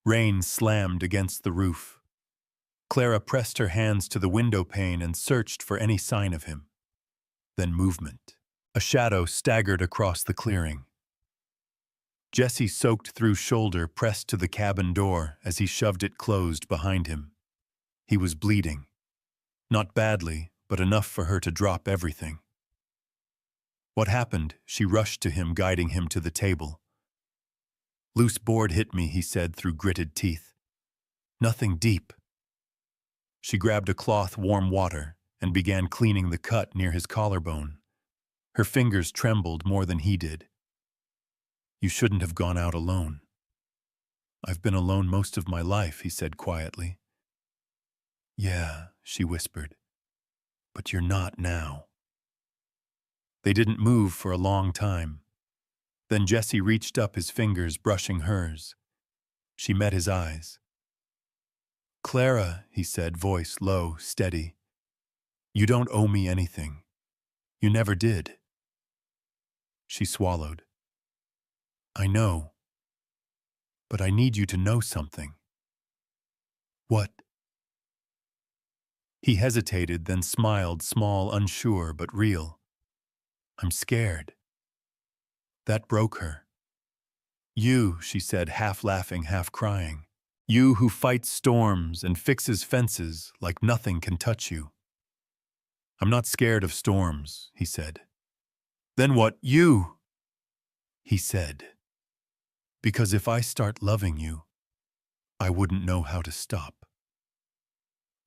Rain slammed against the roof. Clara pressed her hands to the window pane and searched for any sign of him. Then movement. A shadow staggered across the clearing. Jessie, soaked through shoulder, pressed to the cabin door as he shoved it closed behind him. He was bleeding. Not badly, but enough for her to drop everything. What happened? She rushed to him, guiding him to the table. Loose board hit me, he said through gritted teeth. Nothing deep. She grabbed a cloth, warm water, and began cleaning the cut near his collarbone. Her fingers trembled more than he did. You shouldn't have gone out alone. I've been alone most of my life, he said quietly. Yeah, she whispered. But you're not now. They didn't move for a long time. Then Jessie reached up, his fingers brushing hers. She met his eyes. Clara, he said, voice low, steady. You don't owe me anything. You never did. She swallowed. I know. But I need you to know something. What? He hesitated, then smiled, small, unsure, but real. I'm scared. That broke her. You, she said, half laughing, half crying. You who fights storms and fixes fences like nothing can touch you. I'm not scared of storms, he said. Then what? You, he said. Because if I start loving you, I wouldn't know how to stop.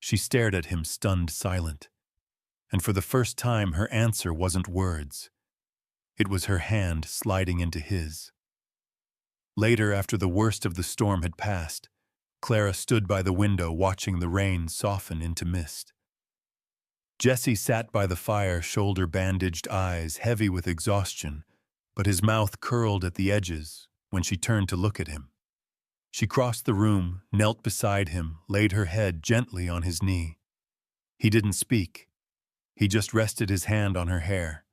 She stared at him, stunned, silent. And for the first time, her answer wasn't words. It was her hand sliding into his. Later, after the worst of the storm had passed, Clara stood by the window watching the rain soften into mist. Jesse sat by the fire, shoulder-bandaged, eyes heavy with exhaustion, but his mouth curled at the edges when she turned to look at him. She crossed the room, knelt beside him, laid her head gently on his knee. He didn't speak. He just rested his hand on her hair.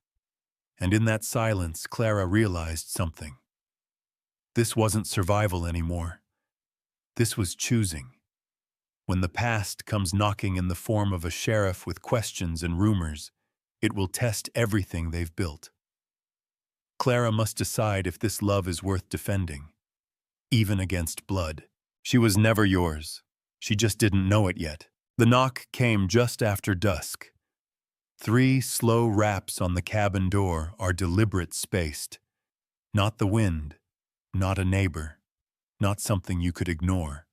And in that silence, Clara realized something. This wasn't survival anymore. This was choosing. When the past comes knocking in the form of a sheriff with questions and rumors, it will test everything they've built. Clara must decide if this love is worth defending, even against blood. She was never yours. She just didn't know it yet. The knock came just after dusk. 3 slow raps on the cabin door are deliberate, spaced. Not the wind, not a neighbor, not something you could ignore.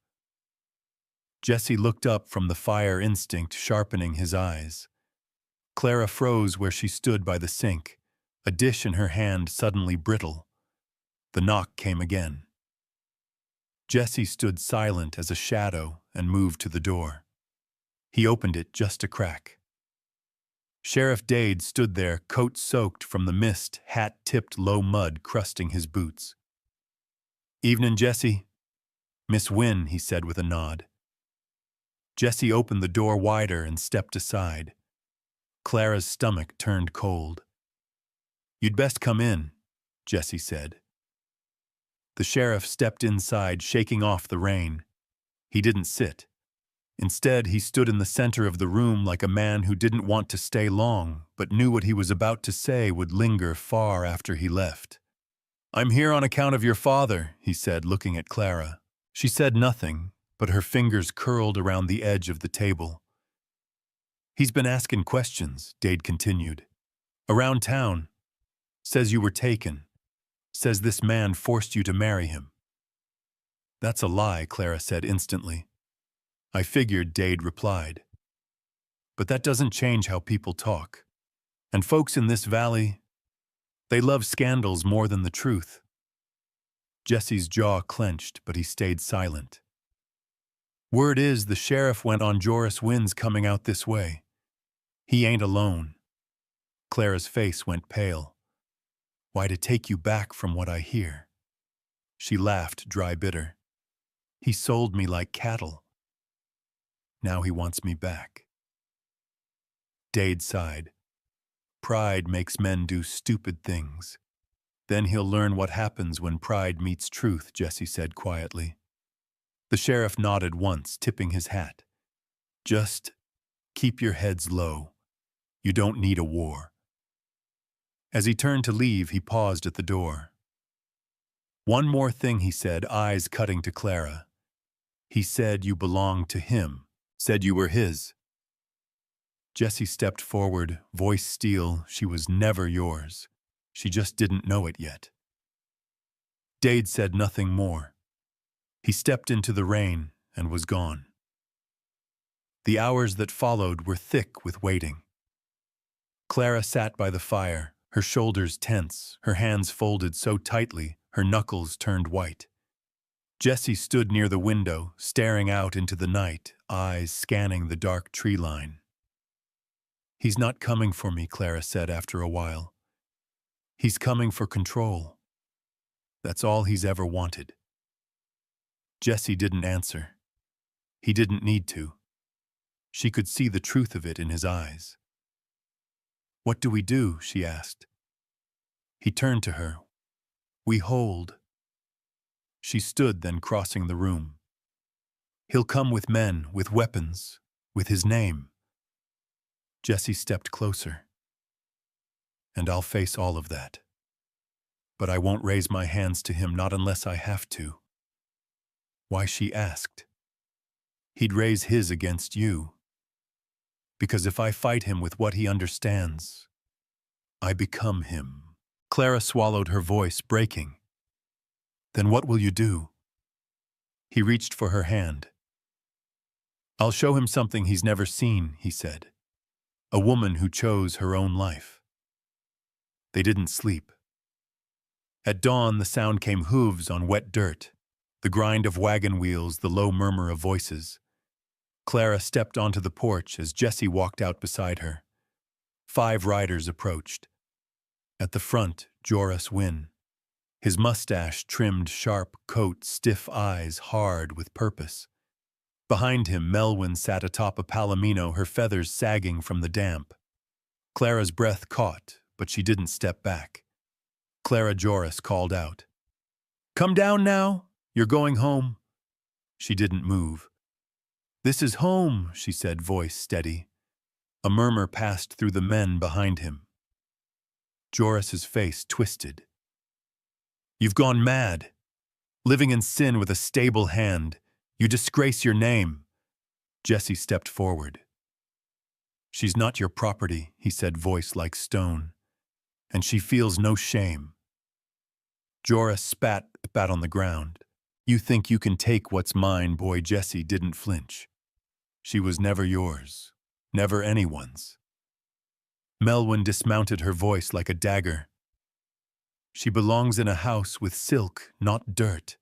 Jesse looked up from the fire instinct sharpening his eyes. Clara froze where she stood by the sink, a dish in her hand suddenly brittle. The knock came again. Jesse stood silent as a shadow and moved to the door. He opened it just a crack. Sheriff Dade stood there, coat soaked from the mist, hat tipped, low mud crusting his boots. "Evening, Jesse." "Miss Wynne," he said with a nod. Jesse opened the door wider and stepped aside. Clara's stomach turned cold. "You'd best come in," Jesse said. The sheriff stepped inside, shaking off the rain. He didn't sit. Instead, he stood in the center of the room like a man who didn't want to stay long, but knew what he was about to say would linger far after he left. "I'm here on account of your father," he said, looking at Clara. She said nothing, but her fingers curled around the edge of the table. "He's been asking questions," Dade continued. "Around town. Says you were taken. Says this man forced you to marry him." "That's a lie," Clara said instantly. "I figured," Dade replied. "But that doesn't change how people talk. And folks in this valley, they love scandals more than the truth." Jesse's jaw clenched, but he stayed silent. "Word is the sheriff went on Joris Wynne's coming out this way. He ain't alone." Clara's face went pale. "Why, to take you back from what I hear." She laughed, dry bitter. "He sold me like cattle. Now he wants me back." Dade sighed. "Pride makes men do stupid things. Then he'll learn what happens when pride meets truth," Jesse said quietly. The sheriff nodded once, tipping his hat. "Just keep your heads low. You don't need a war." As he turned to leave, he paused at the door. "One more thing," he said, eyes cutting to Clara. "He said you belonged to him, said you were his." Jesse stepped forward, voice steel. "She was never yours. She just didn't know it yet." Dade said nothing more. He stepped into the rain and was gone. The hours that followed were thick with waiting. Clara sat by the fire, her shoulders tense, her hands folded so tightly, her knuckles turned white. Jesse stood near the window, staring out into the night, eyes scanning the dark tree line. "He's not coming for me," Clara said after a while. "He's coming for control. That's all he's ever wanted." Jesse didn't answer. He didn't need to. She could see the truth of it in his eyes. "What do we do?" she asked. He turned to her. "We hold." She stood, then crossing the room. "He'll come with men, with weapons, with his name." Jesse stepped closer. "And I'll face all of that. But I won't raise my hands to him, not unless I have to." Why, she asked. "He'd raise his against you. Because if I fight him with what he understands, I become him." Clara swallowed, her voice breaking. "Then what will you do?" He reached for her hand. "I'll show him something he's never seen," he said. "A woman who chose her own life." They didn't sleep. At dawn, the sound came: hooves on wet dirt, the grind of wagon wheels, the low murmur of voices. Clara stepped onto the porch as Jesse walked out beside her. 5 riders approached. At the front, Joris Wynn. His mustache trimmed, sharp coat, stiff eyes, hard with purpose. Behind him, Melwyn sat atop a palomino, her feathers sagging from the damp. Clara's breath caught, but she didn't step back. Clara Joris called out, "Come down now, you're going home." She didn't move. "This is home," she said, voice steady. A murmur passed through the men behind him. Joris's face twisted. "You've gone mad. Living in sin with a stable hand. You disgrace your name." Jesse stepped forward. "She's not your property," he said, voice like stone. "And she feels no shame." Joris spat on the ground. "You think you can take what's mine, boy?" Jesse didn't flinch. "She was never yours, never anyone's." Melwyn dismounted, her voice like a dagger. "She belongs in a house with silk, not dirt.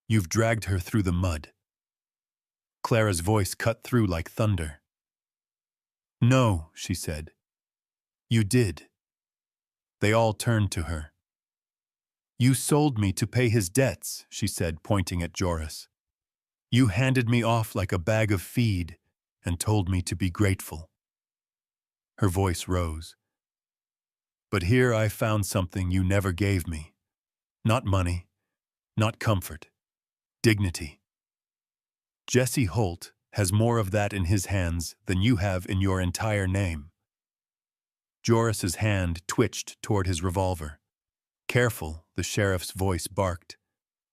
You've dragged her through the mud." Clara's voice cut through like thunder. "No," she said. "You did." They all turned to her. "You sold me to pay his debts," she said, pointing at Joris. "You handed me off like a bag of feed and told me to be grateful." Her voice rose. "But here I found something you never gave me. Not money, not comfort, dignity. Jesse Holt has more of that in his hands than you have in your entire name." Joris's hand twitched toward his revolver. "Careful," the sheriff's voice barked.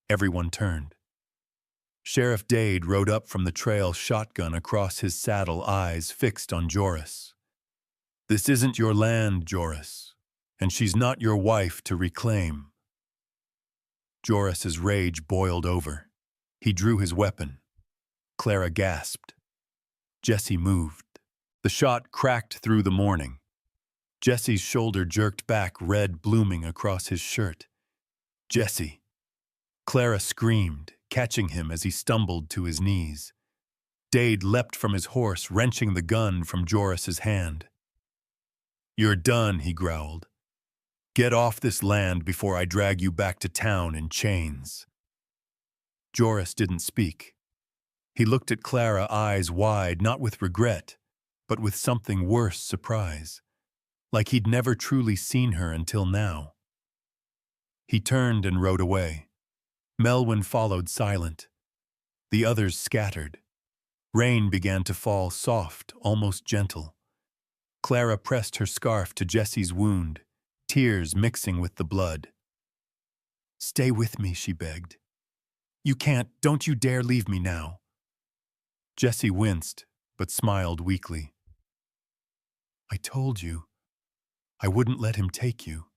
Everyone turned. Sheriff Dade rode up from the trail, shotgun across his saddle, eyes fixed on Joris. "This isn't your land, Joris, and she's not your wife to reclaim." Joris's rage boiled over. He drew his weapon. Clara gasped. Jesse moved. The shot cracked through the morning. Jesse's shoulder jerked back, red blooming across his shirt. "Jesse!" Clara screamed, catching him as he stumbled to his knees. Dade leapt from his horse, wrenching the gun from Joris's hand. "You're done," he growled. "Get off this land before I drag you back to town in chains." Joris didn't speak. He looked at Clara, eyes wide, not with regret, but with something worse, surprise, like he'd never truly seen her until now. He turned and rode away. Melwyn followed, silent. The others scattered. Rain began to fall, soft, almost gentle. Clara pressed her scarf to Jesse's wound, tears mixing with the blood. "Stay with me," she begged. "You can't, don't you dare leave me now." Jesse winced, but smiled weakly. "I told you. I wouldn't let him take you."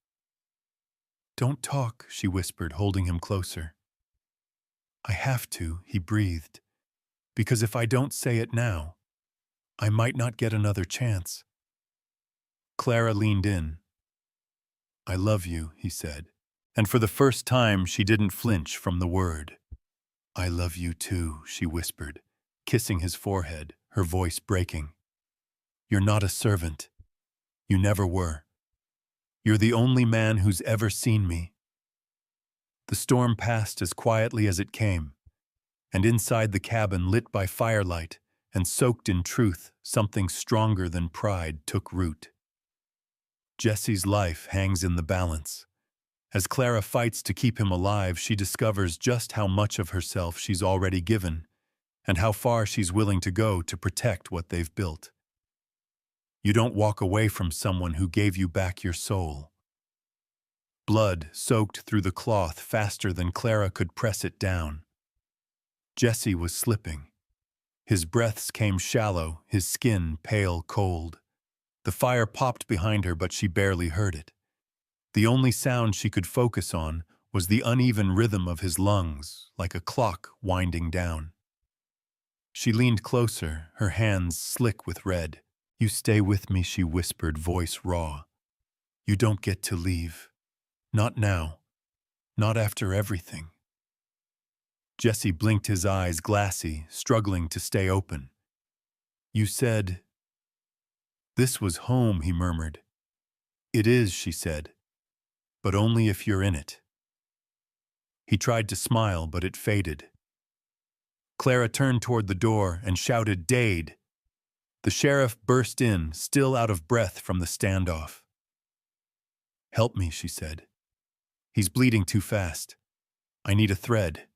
"Don't talk," she whispered, holding him closer. "I have to," he breathed, "because if I don't say it now, I might not get another chance." Clara leaned in. "I love you," he said, and for the first time she didn't flinch from the word. "I love you too," she whispered, kissing his forehead, her voice breaking. "You're not a servant. You never were. You're the only man who's ever seen me." The storm passed as quietly as it came, and inside the cabin, lit by firelight and soaked in truth, something stronger than pride took root. Jesse's life hangs in the balance. As Clara fights to keep him alive, she discovers just how much of herself she's already given and how far she's willing to go to protect what they've built. You don't walk away from someone who gave you back your soul. Blood soaked through the cloth faster than Clara could press it down. Jesse was slipping. His breaths came shallow, his skin pale cold. The fire popped behind her, but she barely heard it. The only sound she could focus on was the uneven rhythm of his lungs, like a clock winding down. She leaned closer, her hands slick with red. "You stay with me," she whispered, voice raw. "You don't get to leave. Not now. Not after everything." Jesse blinked, his eyes glassy, struggling to stay open. "You said..." "This was home," he murmured. "It is," she said, "but only if you're in it." He tried to smile, but it faded. Clara turned toward the door and shouted, "Dade!" The sheriff burst in, still out of breath from the standoff. "Help me," she said. "He's bleeding too fast. I need a thread."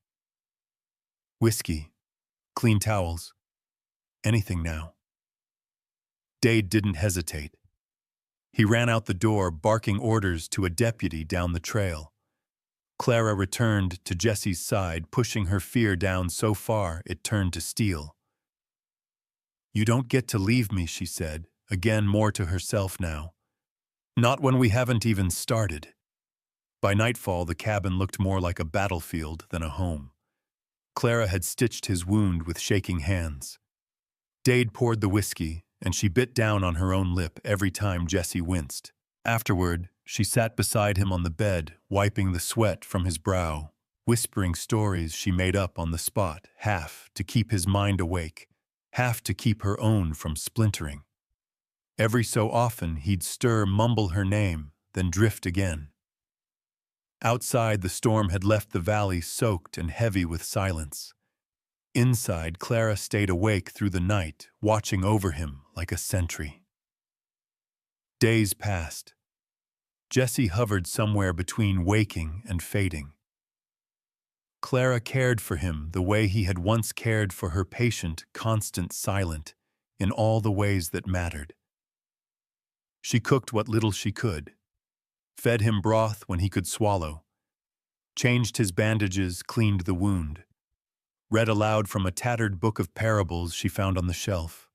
"Whiskey. Clean towels. Anything now." Dade didn't hesitate. He ran out the door, barking orders to a deputy down the trail. Clara returned to Jesse's side, pushing her fear down so far it turned to steel. "You don't get to leave me," she said, again more to herself now. "Not when we haven't even started." By nightfall, the cabin looked more like a battlefield than a home. Clara had stitched his wound with shaking hands. Dade poured the whiskey, and she bit down on her own lip every time Jesse winced. Afterward, she sat beside him on the bed, wiping the sweat from his brow, whispering stories she made up on the spot, half to keep his mind awake, half to keep her own from splintering. Every so often he'd stir, mumble her name, then drift again. Outside, the storm had left the valley soaked and heavy with silence. Inside, Clara stayed awake through the night, watching over him like a sentry. Days passed. Jesse hovered somewhere between waking and fading. Clara cared for him the way he had once cared for her, patient, constant, silent, in all the ways that mattered. She cooked what little she could, fed him broth when he could swallow, changed his bandages, cleaned the wound, read aloud from a tattered book of parables she found on the shelf.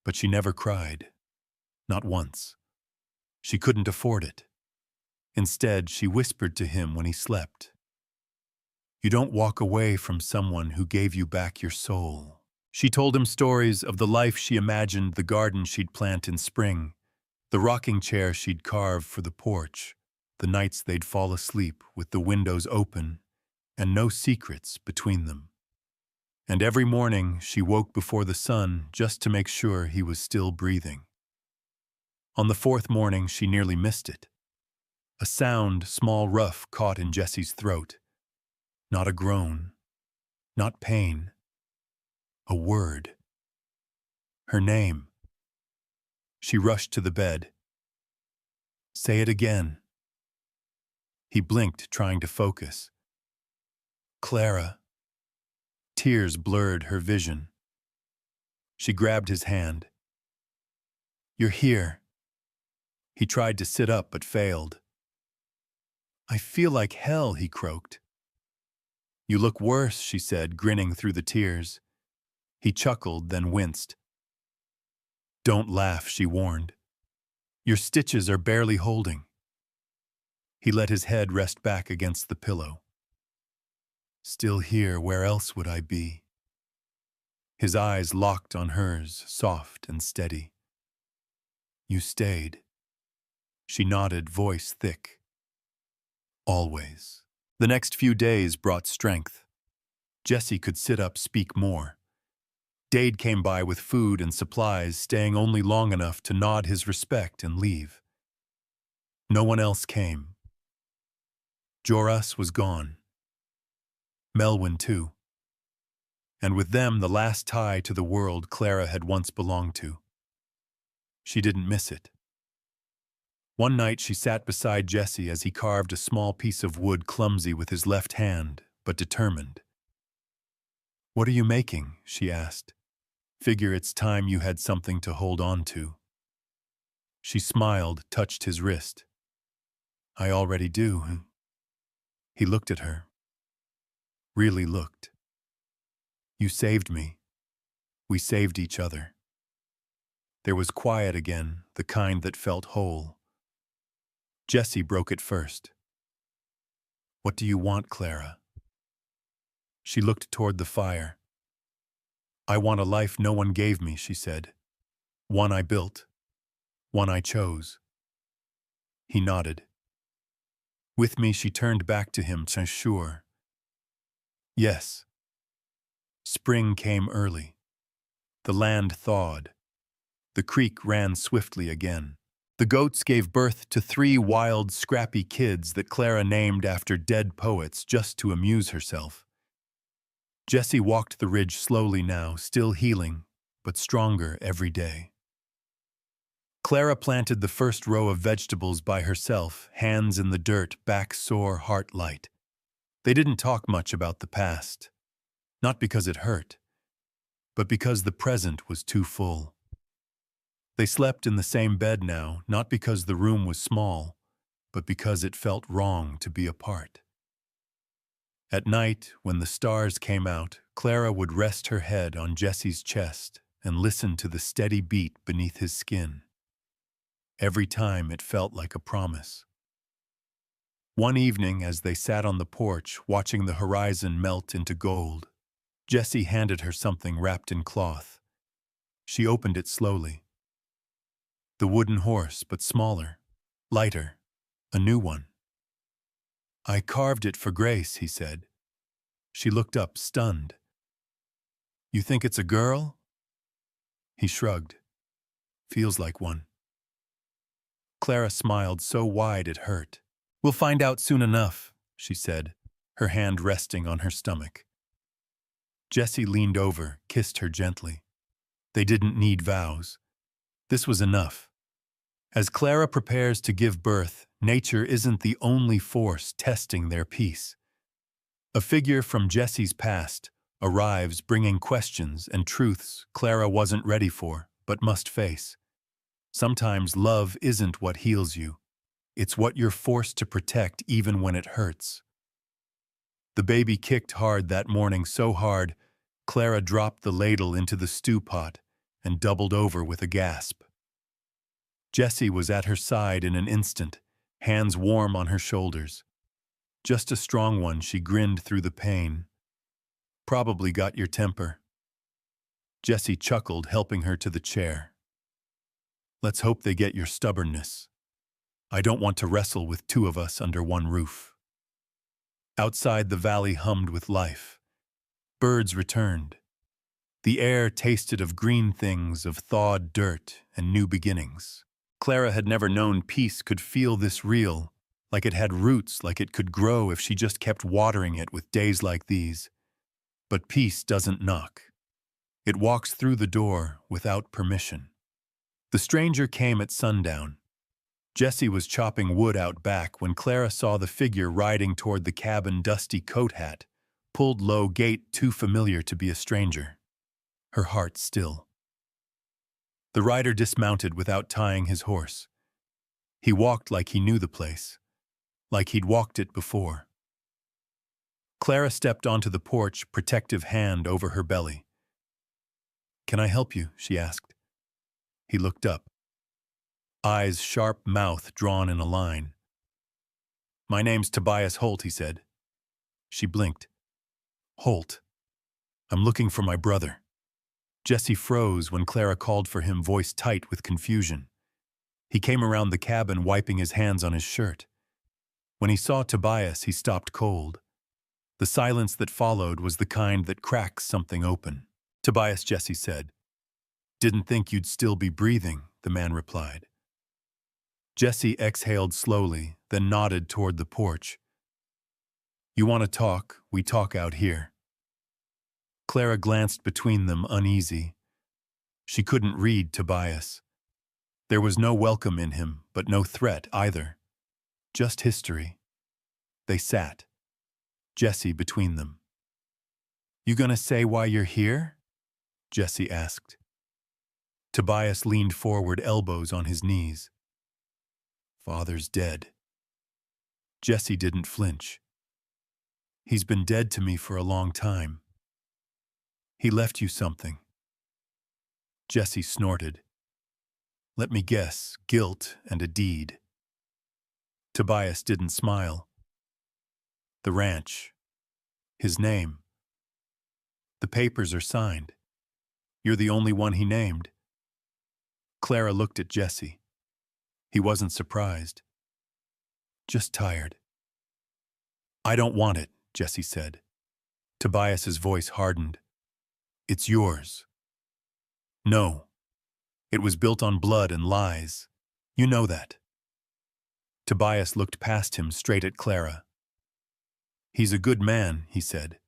But she never cried, not once. She couldn't afford it. Instead, she whispered to him when he slept, "You don't walk away from someone who gave you back your soul." She told him stories of the life she imagined, the garden she'd plant in spring, the rocking chair she'd carve for the porch, the nights they'd fall asleep with the windows open and no secrets between them. And every morning she woke before the sun just to make sure he was still breathing. On the fourth morning, she nearly missed it. A sound, small, rough, caught in Jesse's throat. Not a groan, not pain. A word. Her name. She rushed to the bed. "Say it again." He blinked, trying to focus. "Clara." Tears blurred her vision. She grabbed his hand. "You're here." He tried to sit up but failed. "I feel like hell," he croaked. "You look worse," she said, grinning through the tears. He chuckled, then winced. "Don't laugh," she warned. "Your stitches are barely holding." He let his head rest back against the pillow. "Still here, where else would I be?" His eyes locked on hers, soft and steady. "You stayed." She nodded, voice thick. "Always." The next few days brought strength. Jesse could sit up, speak more. Dade came by with food and supplies, staying only long enough to nod his respect and leave. No one else came. Joras was gone. Melwyn, too. And with them, the last tie to the world Clara had once belonged to. She didn't miss it. One night she sat beside Jesse as he carved a small piece of wood clumsy with his left hand, but determined. "What are you making?" she asked. "Figure it's time you had something to hold on to." She smiled, touched his wrist. "I already do." He looked at her. Really looked. "You saved me. We saved each other." There was quiet again, the kind that felt whole. Jesse broke it first. "What do you want, Clara?" She looked toward the fire. "I want a life no one gave me," she said. "One I built. One I chose." He nodded. With me, she turned back to him, sure. "Yes." Spring came early. The land thawed. The creek ran swiftly again. The goats gave birth to 3 wild, scrappy kids that Clara named after dead poets just to amuse herself. Jessie walked the ridge slowly now, still healing, but stronger every day. Clara planted the first row of vegetables by herself, hands in the dirt, back sore, heart light. They didn't talk much about the past. Not because it hurt, but because the present was too full. They slept in the same bed now, not because the room was small, but because it felt wrong to be apart. At night, when the stars came out, Clara would rest her head on Jesse's chest and listen to the steady beat beneath his skin. Every time it felt like a promise. One evening, as they sat on the porch, watching the horizon melt into gold, Jesse handed her something wrapped in cloth. She opened it slowly. The wooden horse, but smaller, lighter, a new one. "I carved it for Grace," he said. She looked up, stunned. "You think it's a girl?" He shrugged. "Feels like one." Clara smiled so wide it hurt. "We'll find out soon enough," she said, her hand resting on her stomach. Jessie leaned over, kissed her gently. They didn't need vows. This was enough. As Clara prepares to give birth, nature isn't the only force testing their peace. A figure from Jessie's past arrives bringing questions and truths Clara wasn't ready for, but must face. Sometimes love isn't what heals you. It's what you're forced to protect even when it hurts. The baby kicked hard that morning, so hard, Clara dropped the ladle into the stew pot and doubled over with a gasp. Jessie was at her side in an instant, hands warm on her shoulders. "Just a strong one," she grinned through the pain. "Probably got your temper." Jessie chuckled, helping her to the chair. "Let's hope they get your stubbornness. I don't want to wrestle with 2 of us under one roof." Outside, the valley hummed with life. Birds returned. The air tasted of green things, of thawed dirt and new beginnings. Clara had never known peace could feel this real, like it had roots, like it could grow if she just kept watering it with days like these. But peace doesn't knock. It walks through the door without permission. The stranger came at sundown. Jessie was chopping wood out back when Clara saw the figure riding toward the cabin, dusty coat hat, pulled low, gait too familiar to be a stranger. Her heart still. The rider dismounted without tying his horse. He walked like he knew the place, like he'd walked it before. Clara stepped onto the porch, protective hand over her belly. "Can I help you?" she asked. He looked up. Eyes sharp, mouth drawn in a line. "My name's Tobias Holt," he said. She blinked. "Holt. I'm looking for my brother." Jessie froze when Clara called for him, voice tight with confusion. He came around the cabin, wiping his hands on his shirt. When he saw Tobias, he stopped cold. The silence that followed was the kind that cracks something open. "Tobias," Jessie said. "Didn't think you'd still be breathing," the man replied. Jessie exhaled slowly, then nodded toward the porch. "You want to talk? We talk out here." Clara glanced between them, uneasy. She couldn't read Tobias. There was no welcome in him, but no threat either. Just history. They sat, Jessie between them. "You gonna say why you're here?" Jessie asked. Tobias leaned forward, elbows on his knees. "Father's dead." Jessie didn't flinch. "He's been dead to me for a long time. He left you something." Jessie snorted. "Let me guess, guilt and a deed." Tobias didn't smile. "The ranch. His name. The papers are signed. You're the only one he named." Clara looked at Jessie. He wasn't surprised. "Just tired." "I don't want it," Jessie said. Tobias's voice hardened. "It's yours." "No. It was built on blood and lies. You know that." Tobias looked past him straight at Clara. "He's a good man," he said.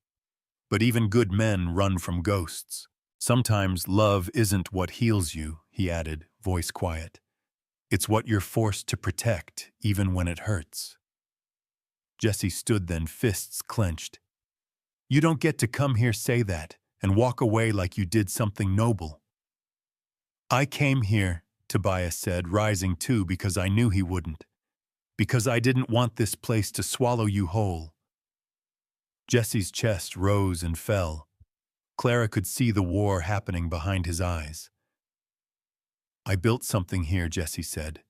"But even good men run from ghosts. Sometimes love isn't what heals you," he added, voice quiet. "It's what you're forced to protect, even when it hurts." Jessie stood then, fists clenched. "You don't get to come here, say that, and walk away like you did something noble." "I came here," Tobias said, rising too, "because I knew he wouldn't. Because I didn't want this place to swallow you whole." Jessie's chest rose and fell. Clara could see the war happening behind his eyes. "I built something here," Jessie said.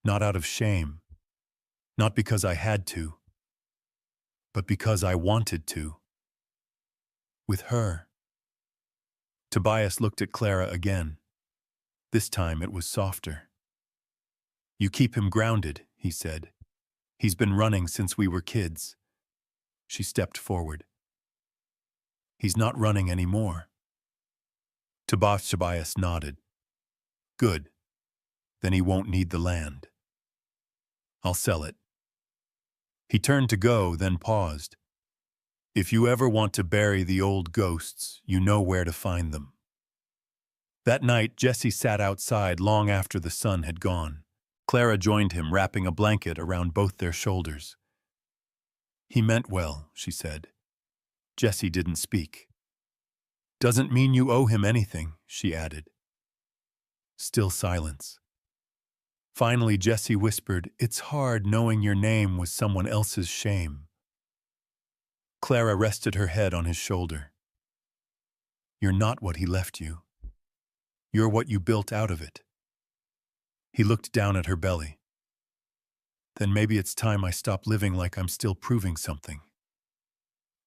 "Not out of shame. Not because I had to. But because I wanted to. With her." Tobias looked at Clara again. This time it was softer. "You keep him grounded," he said. "He's been running since we were kids." She stepped forward. "He's not running anymore." Tobias nodded. "Good. Then he won't need the land. I'll sell it." He turned to go, then paused. "If you ever want to bury the old ghosts, you know where to find them." That night, Jessie sat outside long after the sun had gone. Clara joined him, wrapping a blanket around both their shoulders. "He meant well," she said. Jessie didn't speak. "Doesn't mean you owe him anything," she added. Still silence. Finally, Jessie whispered, "It's hard knowing your name was someone else's shame." Clara rested her head on his shoulder. "You're not what he left you. You're what you built out of it." He looked down at her belly. "Then maybe it's time I stop living like I'm still proving something."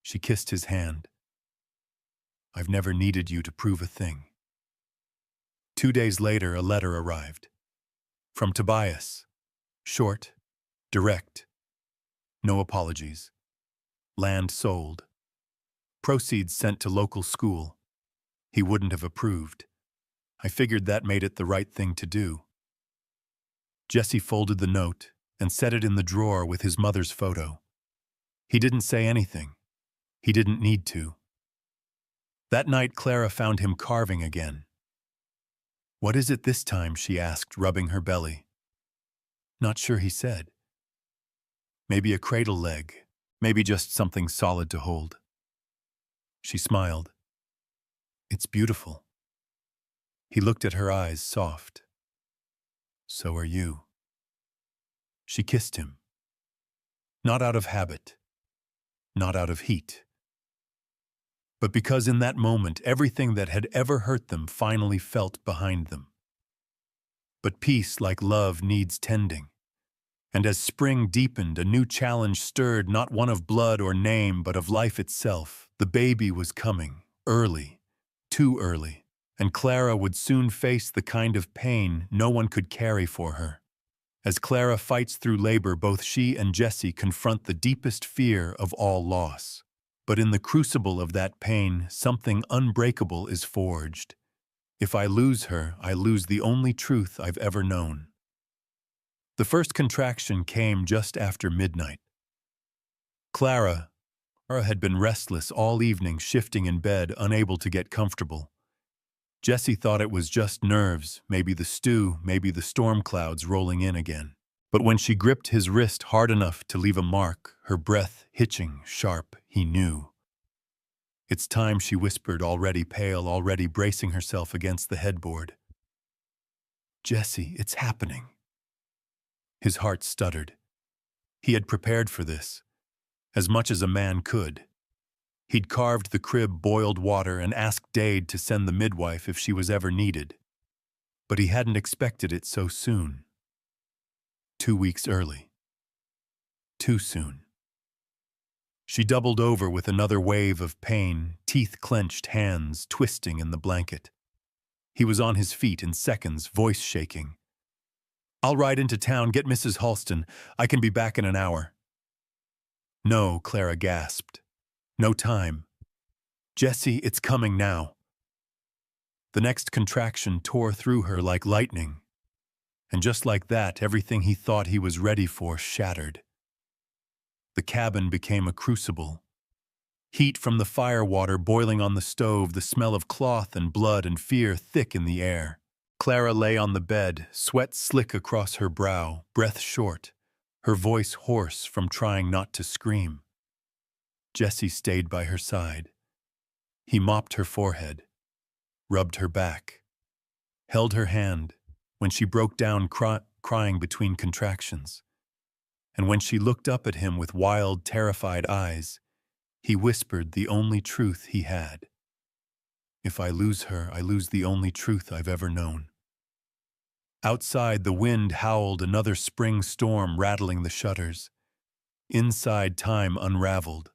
She kissed his hand. "I've never needed you to prove a thing." 2 days later, a letter arrived. From Tobias. Short, direct. No apologies. Land sold. Proceeds sent to local school. He wouldn't have approved. I figured that made it the right thing to do. Jessie folded the note and set it in the drawer with his mother's photo. He didn't say anything. He didn't need to. That night, Clara found him carving again. "What is it this time?" she asked, rubbing her belly. "Not sure," he said. "Maybe a cradle leg. Maybe just something solid to hold." She smiled. "It's beautiful." He looked at her eyes, soft. "So are you." She kissed him. Not out of habit. Not out of heat. But because in that moment everything that had ever hurt them finally felt behind them. But peace, like love, needs tending. And as spring deepened, a new challenge stirred, not one of blood or name, but of life itself. The baby was coming, early, too early, and Clara would soon face the kind of pain no one could carry for her. As Clara fights through labor, both she and Jessie confront the deepest fear of all loss. But in the crucible of that pain, something unbreakable is forged. If I lose her, I lose the only truth I've ever known. The first contraction came just after midnight. Clara had been restless all evening, shifting in bed, unable to get comfortable. Jessie thought it was just nerves, maybe the stew, maybe the storm clouds rolling in again. But when she gripped his wrist hard enough to leave a mark, her breath hitching sharp, he knew. "It's time," she whispered, already pale, already bracing herself against the headboard. "Jessie, it's happening." His heart stuttered. He had prepared for this, as much as a man could. He'd carved the crib boiled water and asked Dade to send the midwife if she was ever needed. But he hadn't expected it so soon. 2 weeks early. Too soon. She doubled over with another wave of pain, teeth clenched, hands twisting in the blanket. He was on his feet in seconds, voice shaking. "I'll ride into town, get Mrs. Halston. I can be back in an hour." "No," Clara gasped. "No time. Jessie, it's coming now." The next contraction tore through her like lightning. And just like that, everything he thought he was ready for shattered. The cabin became a crucible. Heat from the firewater boiling on the stove, the smell of cloth and blood and fear thick in the air. Clara lay on the bed, sweat slick across her brow, breath short, her voice hoarse from trying not to scream. Jessie stayed by her side. He mopped her forehead, rubbed her back, held her hand when she broke down crying between contractions. And when she looked up at him with wild, terrified eyes, he whispered the only truth he had. "If I lose her, I lose the only truth I've ever known." Outside, the wind howled, another spring storm rattling the shutters. Inside, time unraveled.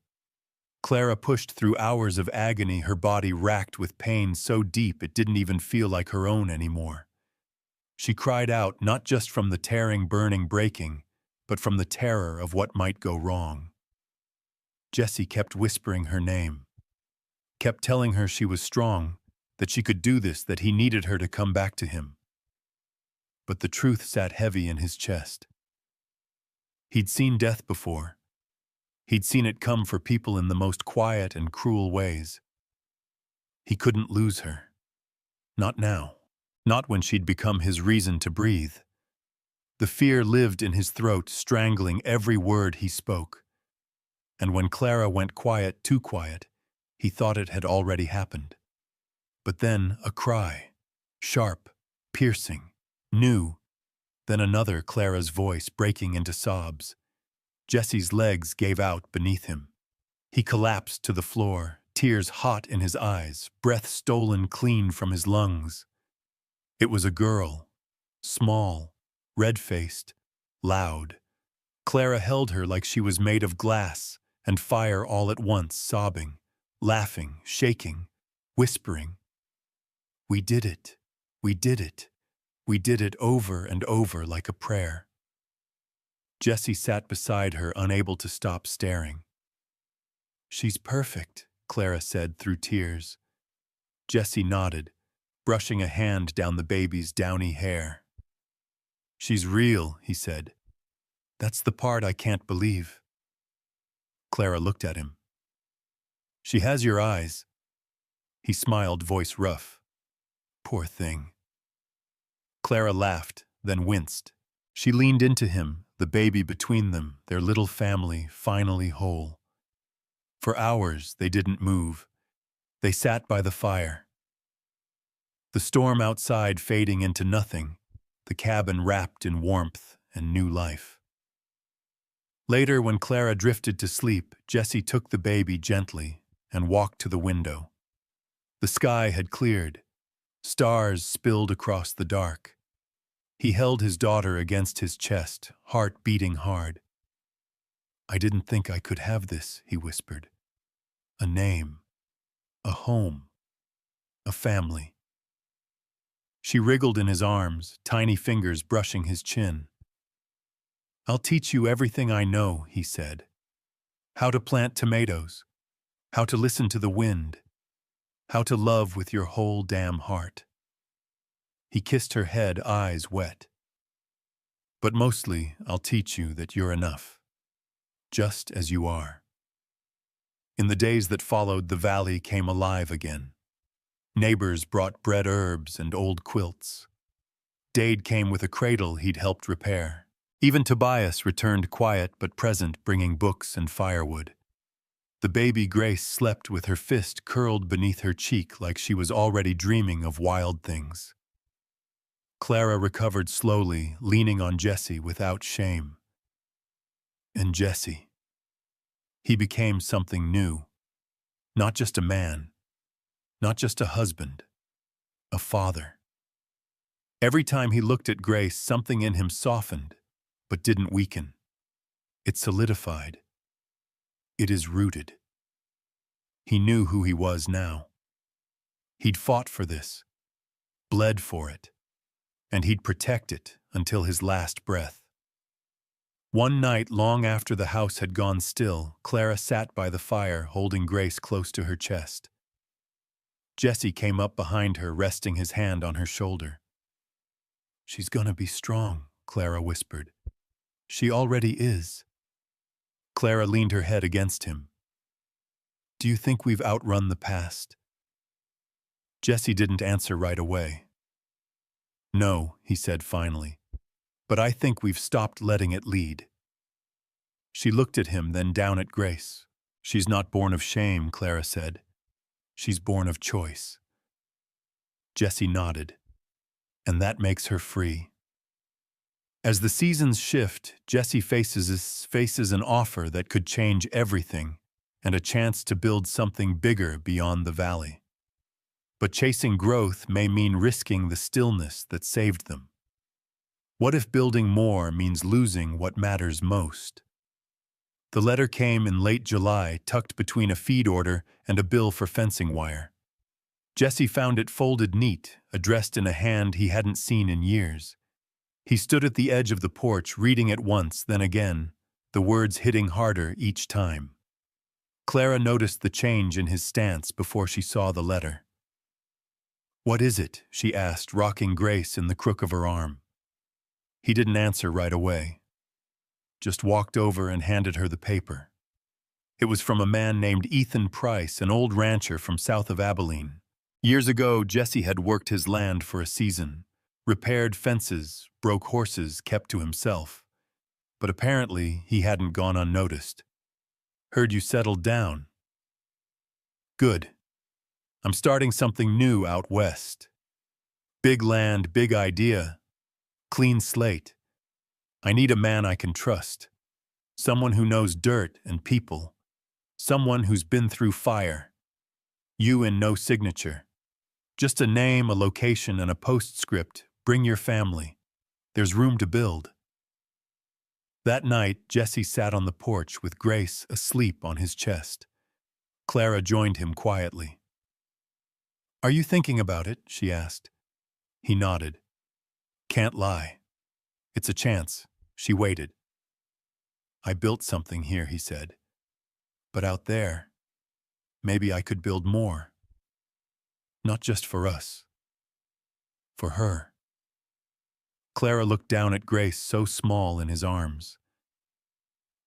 Clara pushed through hours of agony, her body racked with pain so deep it didn't even feel like her own anymore. She cried out, not just from the tearing, burning, breaking, but from the terror of what might go wrong. Jessie kept whispering her name, kept telling her she was strong, that she could do this, that he needed her to come back to him. But the truth sat heavy in his chest. He'd seen death before. He'd seen it come for people in the most quiet and cruel ways. He couldn't lose her. Not now. Not when she'd become his reason to breathe. The fear lived in his throat, strangling every word he spoke. And when Clara went quiet, too quiet, he thought it had already happened. But then a cry, sharp, piercing, new, then another, Clara's voice breaking into sobs. Jessie's legs gave out beneath him. He collapsed to the floor, tears hot in his eyes, breath stolen clean from his lungs. It was a girl, small, red-faced, loud. Clara held her like she was made of glass and fire all at once, sobbing, laughing, shaking, whispering. "We did it. We did it. We did it," over and over like a prayer. Jessie sat beside her, unable to stop staring. "She's perfect," Clara said through tears. Jessie nodded, brushing a hand down the baby's downy hair. "She's real," he said. "That's the part I can't believe." Clara looked at him. "She has your eyes." He smiled, voice rough. "Poor thing." Clara laughed, then winced. She leaned into him, the baby between them, their little family finally whole. For hours they didn't move. They sat by the fire. The storm outside fading into nothing, the cabin wrapped in warmth and new life. Later, when Clara drifted to sleep, Jessie took the baby gently and walked to the window. The sky had cleared. Stars spilled across the dark. He held his daughter against his chest, heart beating hard. "I didn't think I could have this," he whispered. "A name, a home, a family." She wriggled in his arms, tiny fingers brushing his chin. "I'll teach you everything I know," he said. "How to plant tomatoes, how to listen to the wind, how to love with your whole damn heart." He kissed her head, eyes wet. "But mostly, I'll teach you that you're enough, just as you are." In the days that followed, the valley came alive again. Neighbors brought bread herbs and old quilts. Dade came with a cradle he'd helped repair. Even Tobias returned quiet but present, bringing books and firewood. The baby Grace slept with her fist curled beneath her cheek like she was already dreaming of wild things. Clara recovered slowly, leaning on Jesse without shame. And Jesse. He became something new. Not just a man. Not just a husband. A father. Every time he looked at Grace, something in him softened, but didn't weaken. It solidified. It is rooted. He knew who he was now. He'd fought for this, bled for it, and he'd protect it until his last breath. One night, long after the house had gone still, Clara sat by the fire, holding Grace close to her chest. Jesse came up behind her, resting his hand on her shoulder. "She's gonna be strong," Clara whispered. "She already is." Clara leaned her head against him. "Do you think we've outrun the past?" Jesse didn't answer right away. "No," he said finally, "but I think we've stopped letting it lead." She looked at him, then down at Grace. "She's not born of shame," Clara said. "She's born of choice." Jesse nodded. "And that makes her free." As the seasons shift, Jesse faces an offer that could change everything and a chance to build something bigger beyond the valley. But chasing growth may mean risking the stillness that saved them. What if building more means losing what matters most? The letter came in late July, tucked between a feed order and a bill for fencing wire. Jesse found it folded neat, addressed in a hand he hadn't seen in years. He stood at the edge of the porch, reading it once, then again, the words hitting harder each time. Clara noticed the change in his stance before she saw the letter. "What is it?" she asked, rocking Grace in the crook of her arm. He didn't answer right away. Just walked over and handed her the paper. It was from a man named Ethan Price, an old rancher from south of Abilene. Years ago, Jesse had worked his land for a season, repaired fences, broke horses, kept to himself. But apparently, he hadn't gone unnoticed. "Heard you settled down." "Good. I'm starting something new out west. Big land, big idea. Clean slate. I need a man I can trust. Someone who knows dirt and people. Someone who's been through fire. You in no signature. Just a name, a location, and a postscript. Bring your family. There's room to build." That night, Jesse sat on the porch with Grace asleep on his chest. Clara joined him quietly. "Are you thinking about it?" she asked. He nodded. "Can't lie. It's a chance." She waited. "I built something here," he said. "But out there, maybe I could build more. Not just for us. For her." Clara looked down at Grace, so small in his arms.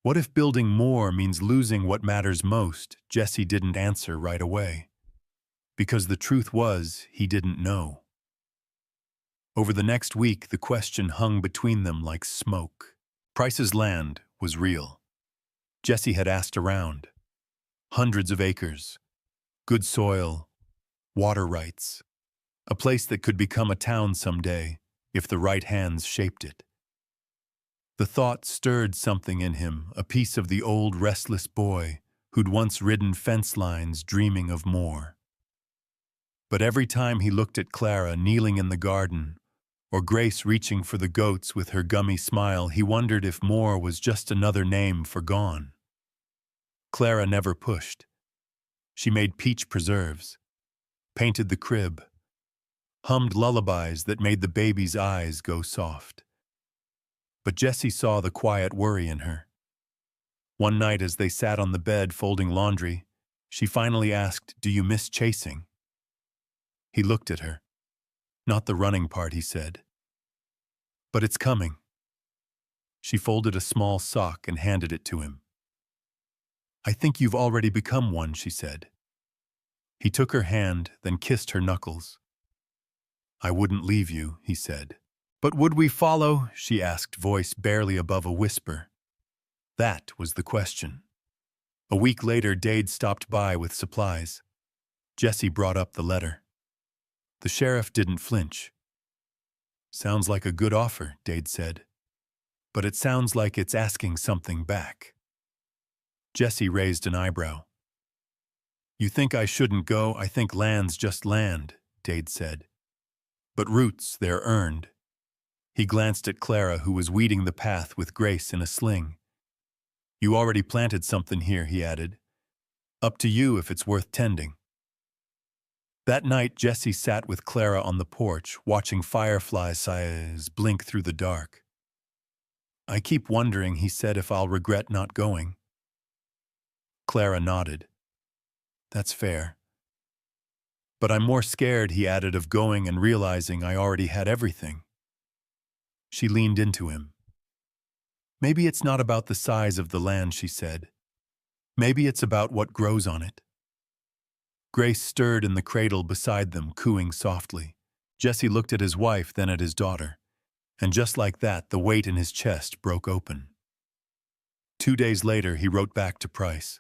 What if building more means losing what matters most? Jesse didn't answer right away. Because the truth was, he didn't know. Over the next week, the question hung between them like smoke. Price's land was real. Jesse had asked around. Hundreds of acres. Good soil. Water rights. A place that could become a town someday, if the right hands shaped it. The thought stirred something in him, a piece of the old restless boy who'd once ridden fence lines dreaming of more. But every time he looked at Clara kneeling in the garden, or Grace reaching for the goats with her gummy smile, he wondered if more was just another name for gone. Clara never pushed. She made peach preserves, painted the crib, hummed lullabies that made the baby's eyes go soft. But Jesse saw the quiet worry in her. One night as they sat on the bed folding laundry, she finally asked, "Do you miss chasing?" He looked at her. "Not the running part," he said. "But it's coming." She folded a small sock and handed it to him. "I think you've already become one," she said. He took her hand, then kissed her knuckles. "I wouldn't leave you," he said. "But would we follow?" she asked, voice barely above a whisper. That was the question. A week later, Dade stopped by with supplies. Jesse brought up the letter. The sheriff didn't flinch. "Sounds like a good offer," Dade said. "But it sounds like it's asking something back." Jesse raised an eyebrow. "You think I shouldn't go? I think land's just land," Dade said. "But roots, they're earned." He glanced at Clara, who was weeding the path with Grace in a sling. "You already planted something here," he added. "Up to you if it's worth tending." That night, Jesse sat with Clara on the porch, watching fireflies blink through the dark. "I keep wondering," he said, "if I'll regret not going." Clara nodded. "That's fair. But I'm more scared," he added, "of going and realizing I already had everything." She leaned into him. "Maybe it's not about the size of the land," she said. "Maybe it's about what grows on it." Grace stirred in the cradle beside them, cooing softly. Jesse looked at his wife, then at his daughter. And just like that, the weight in his chest broke open. 2 days later, he wrote back to Price.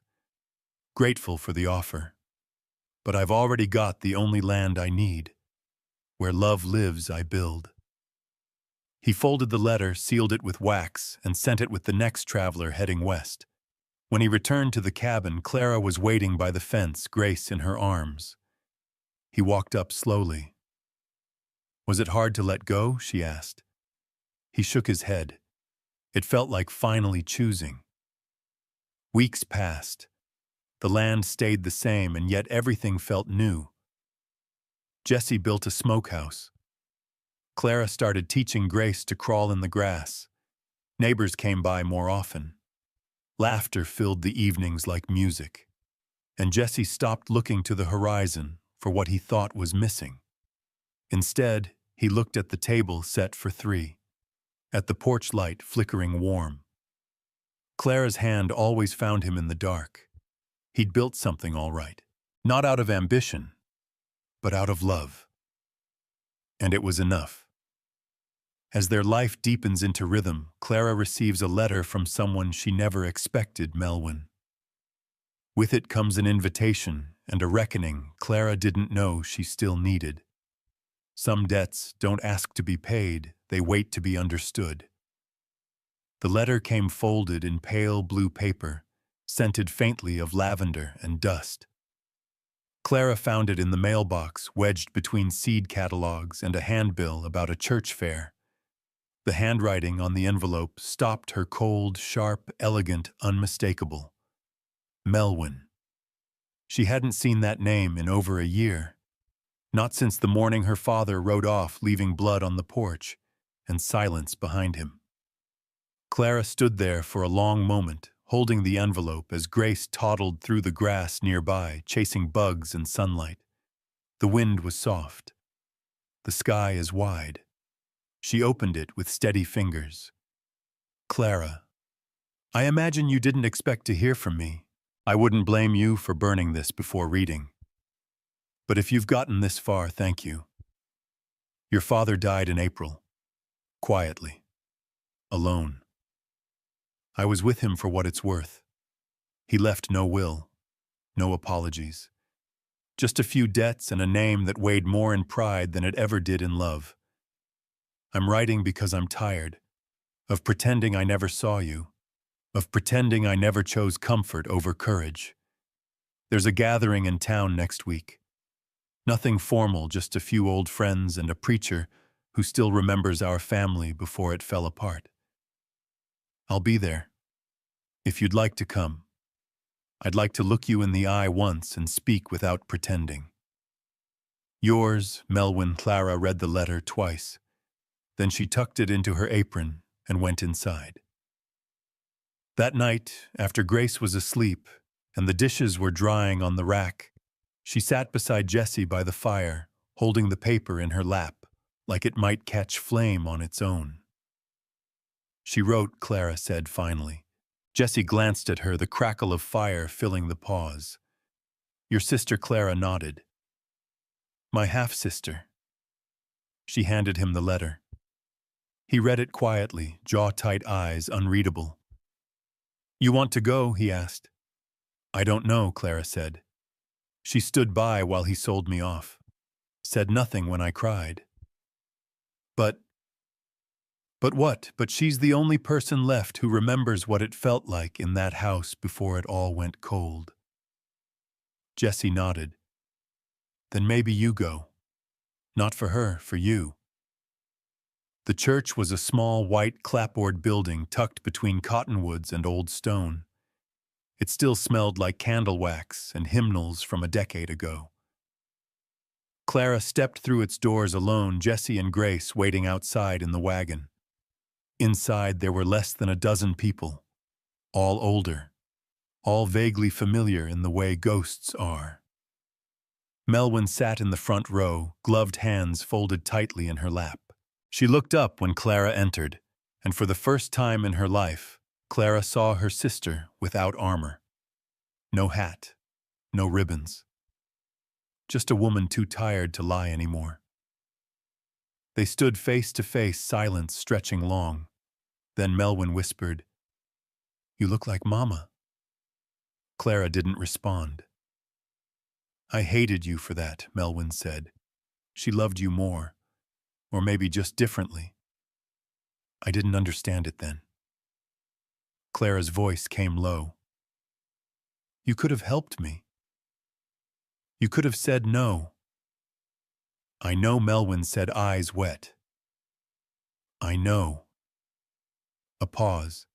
"Grateful for the offer. But I've already got the only land I need. Where love lives, I build." He folded the letter, sealed it with wax, and sent it with the next traveler heading west. When he returned to the cabin, Clara was waiting by the fence, Grace in her arms. He walked up slowly. "Was it hard to let go?" she asked. He shook his head. It felt like finally choosing. Weeks passed. The land stayed the same, and yet everything felt new. Jesse built a smokehouse. Clara started teaching Grace to crawl in the grass. Neighbors came by more often. Laughter filled the evenings like music. And Jesse stopped looking to the horizon for what he thought was missing. Instead, he looked at the table set for 3, at the porch light flickering warm. Clara's hand always found him in the dark. He'd built something all right, not out of ambition, but out of love. And it was enough. As their life deepens into rhythm, Clara receives a letter from someone she never expected, Melwin. With it comes an invitation and a reckoning Clara didn't know she still needed. Some debts don't ask to be paid, they wait to be understood. The letter came folded in pale blue paper, scented faintly of lavender and dust. Clara found it in the mailbox, wedged between seed catalogs and a handbill about a church fair. The handwriting on the envelope stopped her cold, sharp, elegant, unmistakable. Melwin. She hadn't seen that name in over a year. Not since the morning her father rode off, leaving blood on the porch and silence behind him. Clara stood there for a long moment, holding the envelope as Grace toddled through the grass nearby, chasing bugs and sunlight. The wind was soft. The sky is wide. She opened it with steady fingers. "Clara, I imagine you didn't expect to hear from me. I wouldn't blame you for burning this before reading. But if you've gotten this far, thank you. Your father died in April. Quietly. Alone. I was with him for what it's worth. He left no will, no apologies. Just a few debts and a name that weighed more in pride than it ever did in love. I'm writing because I'm tired of pretending I never saw you, of pretending I never chose comfort over courage. There's a gathering in town next week. Nothing formal, just a few old friends and a preacher who still remembers our family before it fell apart. I'll be there. If you'd like to come, I'd like to look you in the eye once and speak without pretending. Yours, Melwin. Clara read the letter twice. Then she tucked it into her apron and went inside. That night, after Grace was asleep and the dishes were drying on the rack, she sat beside Jesse by the fire, holding the paper in her lap, like it might catch flame on its own. She wrote, Clara said finally. Jesse glanced at her, the crackle of fire filling the pause. Your sister Clara nodded. My half-sister. She handed him the letter. He read it quietly, jaw-tight eyes unreadable. You want to go? He asked. I don't know, Clara said. She stood by while he sold me off. Said nothing when I cried. But what? But she's the only person left who remembers what it felt like in that house before it all went cold. Jessie nodded. Then maybe you go. Not for her, for you. The church was a small white clapboard building tucked between cottonwoods and old stone. It still smelled like candle wax and hymnals from a decade ago. Clara stepped through its doors alone, Jessie and Grace waiting outside in the wagon. Inside there were less than a dozen people, all older, all vaguely familiar in the way ghosts are. Melwyn sat in the front row, gloved hands folded tightly in her lap. She looked up when Clara entered, and for the first time in her life, Clara saw her sister without armor. No hat, no ribbons. Just a woman too tired to lie anymore. They stood face to face, silence stretching long. Then Melwyn whispered, You look like Mama. Clara didn't respond. I hated you for that, Melwyn said. She loved you more, or maybe just differently. I didn't understand it then. Clara's voice came low. You could have helped me. You could have said no. I know, Melwyn said, eyes wet. I know. A pause.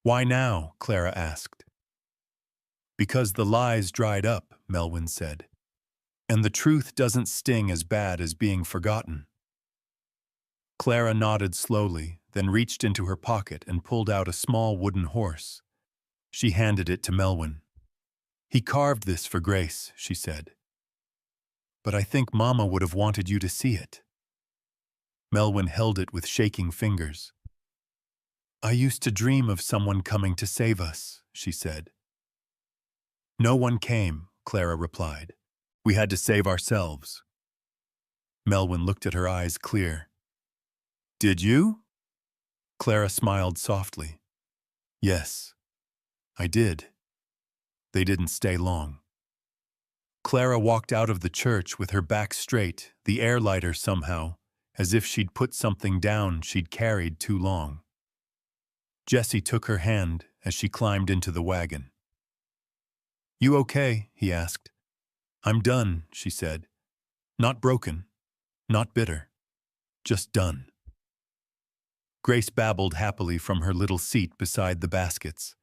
Why now? Clara asked. Because the lies dried up, Melwyn said. And the truth doesn't sting as bad as being forgotten. Clara nodded slowly, then reached into her pocket and pulled out a small wooden horse. She handed it to Melwyn. He carved this for Grace, she said. But I think Mama would have wanted you to see it. Melwyn held it with shaking fingers. I used to dream of someone coming to save us, she said. No one came, Clara replied. We had to save ourselves. Melwyn looked at her eyes clear. Did you? Clara smiled softly. Yes, I did. They didn't stay long. Clara walked out of the church with her back straight, the air lighter somehow, as if she'd put something down she'd carried too long. Jessie took her hand as she climbed into the wagon. You okay? He asked. I'm done, she said. Not broken, not bitter, just done. Grace babbled happily from her little seat beside the baskets.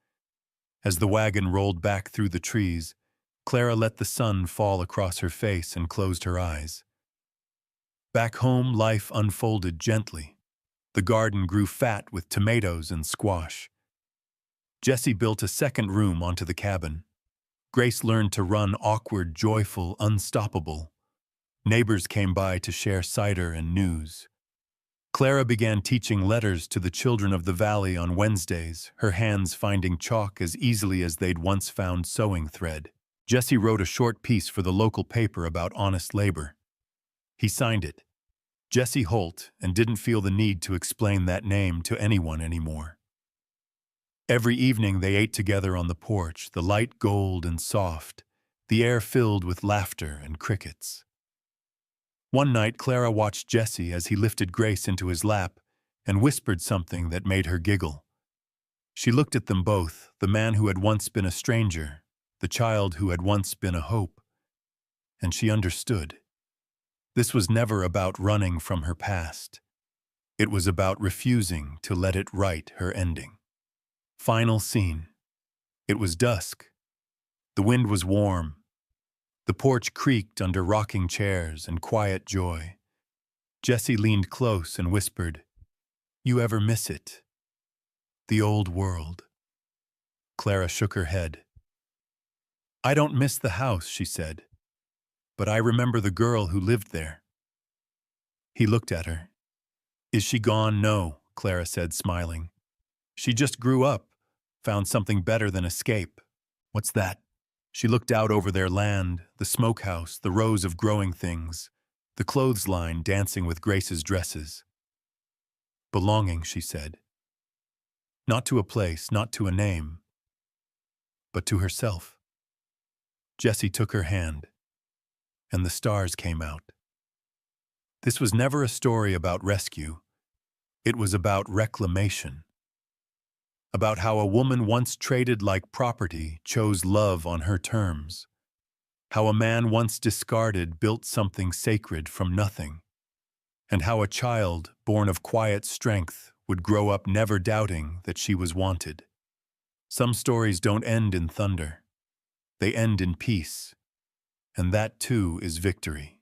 As the wagon rolled back through the trees, Clara let the sun fall across her face and closed her eyes. Back home, life unfolded gently. The garden grew fat with tomatoes and squash. Jessie built a second room onto the cabin. Grace learned to run awkward, joyful, unstoppable. Neighbors came by to share cider and news. Clara began teaching letters to the children of the valley on Wednesdays, her hands finding chalk as easily as they'd once found sewing thread. Jessie wrote a short piece for the local paper about honest labor. He signed it, Jesse Holt, and didn't feel the need to explain that name to anyone anymore. Every evening they ate together on the porch, the light gold and soft, the air filled with laughter and crickets. One night Clara watched Jesse as he lifted Grace into his lap and whispered something that made her giggle. She looked at them both, the man who had once been a stranger, the child who had once been a hope, and she understood. This was never about running from her past. It was about refusing to let it write her ending. Final scene. It was dusk. The wind was warm. The porch creaked under rocking chairs and quiet joy. Jessie leaned close and whispered, "You ever miss it? The old world?" Clara shook her head. "I don't miss the house," she said, "but I remember the girl who lived there." He looked at her. "Is she gone?" "No," Clara said, smiling. "She just grew up, found something better than escape." "What's that?" She looked out over their land, the smokehouse, the rows of growing things, the clothesline dancing with Grace's dresses. Belonging, she said. Not to a place, not to a name, but to herself. Jessie took her hand, and the stars came out. This was never a story about rescue. It was about reclamation. About how a woman once traded like property chose love on her terms. How a man once discarded built something sacred from nothing. And how a child, born of quiet strength, would grow up never doubting that she was wanted. Some stories don't end in thunder. They end in peace. And that too is victory.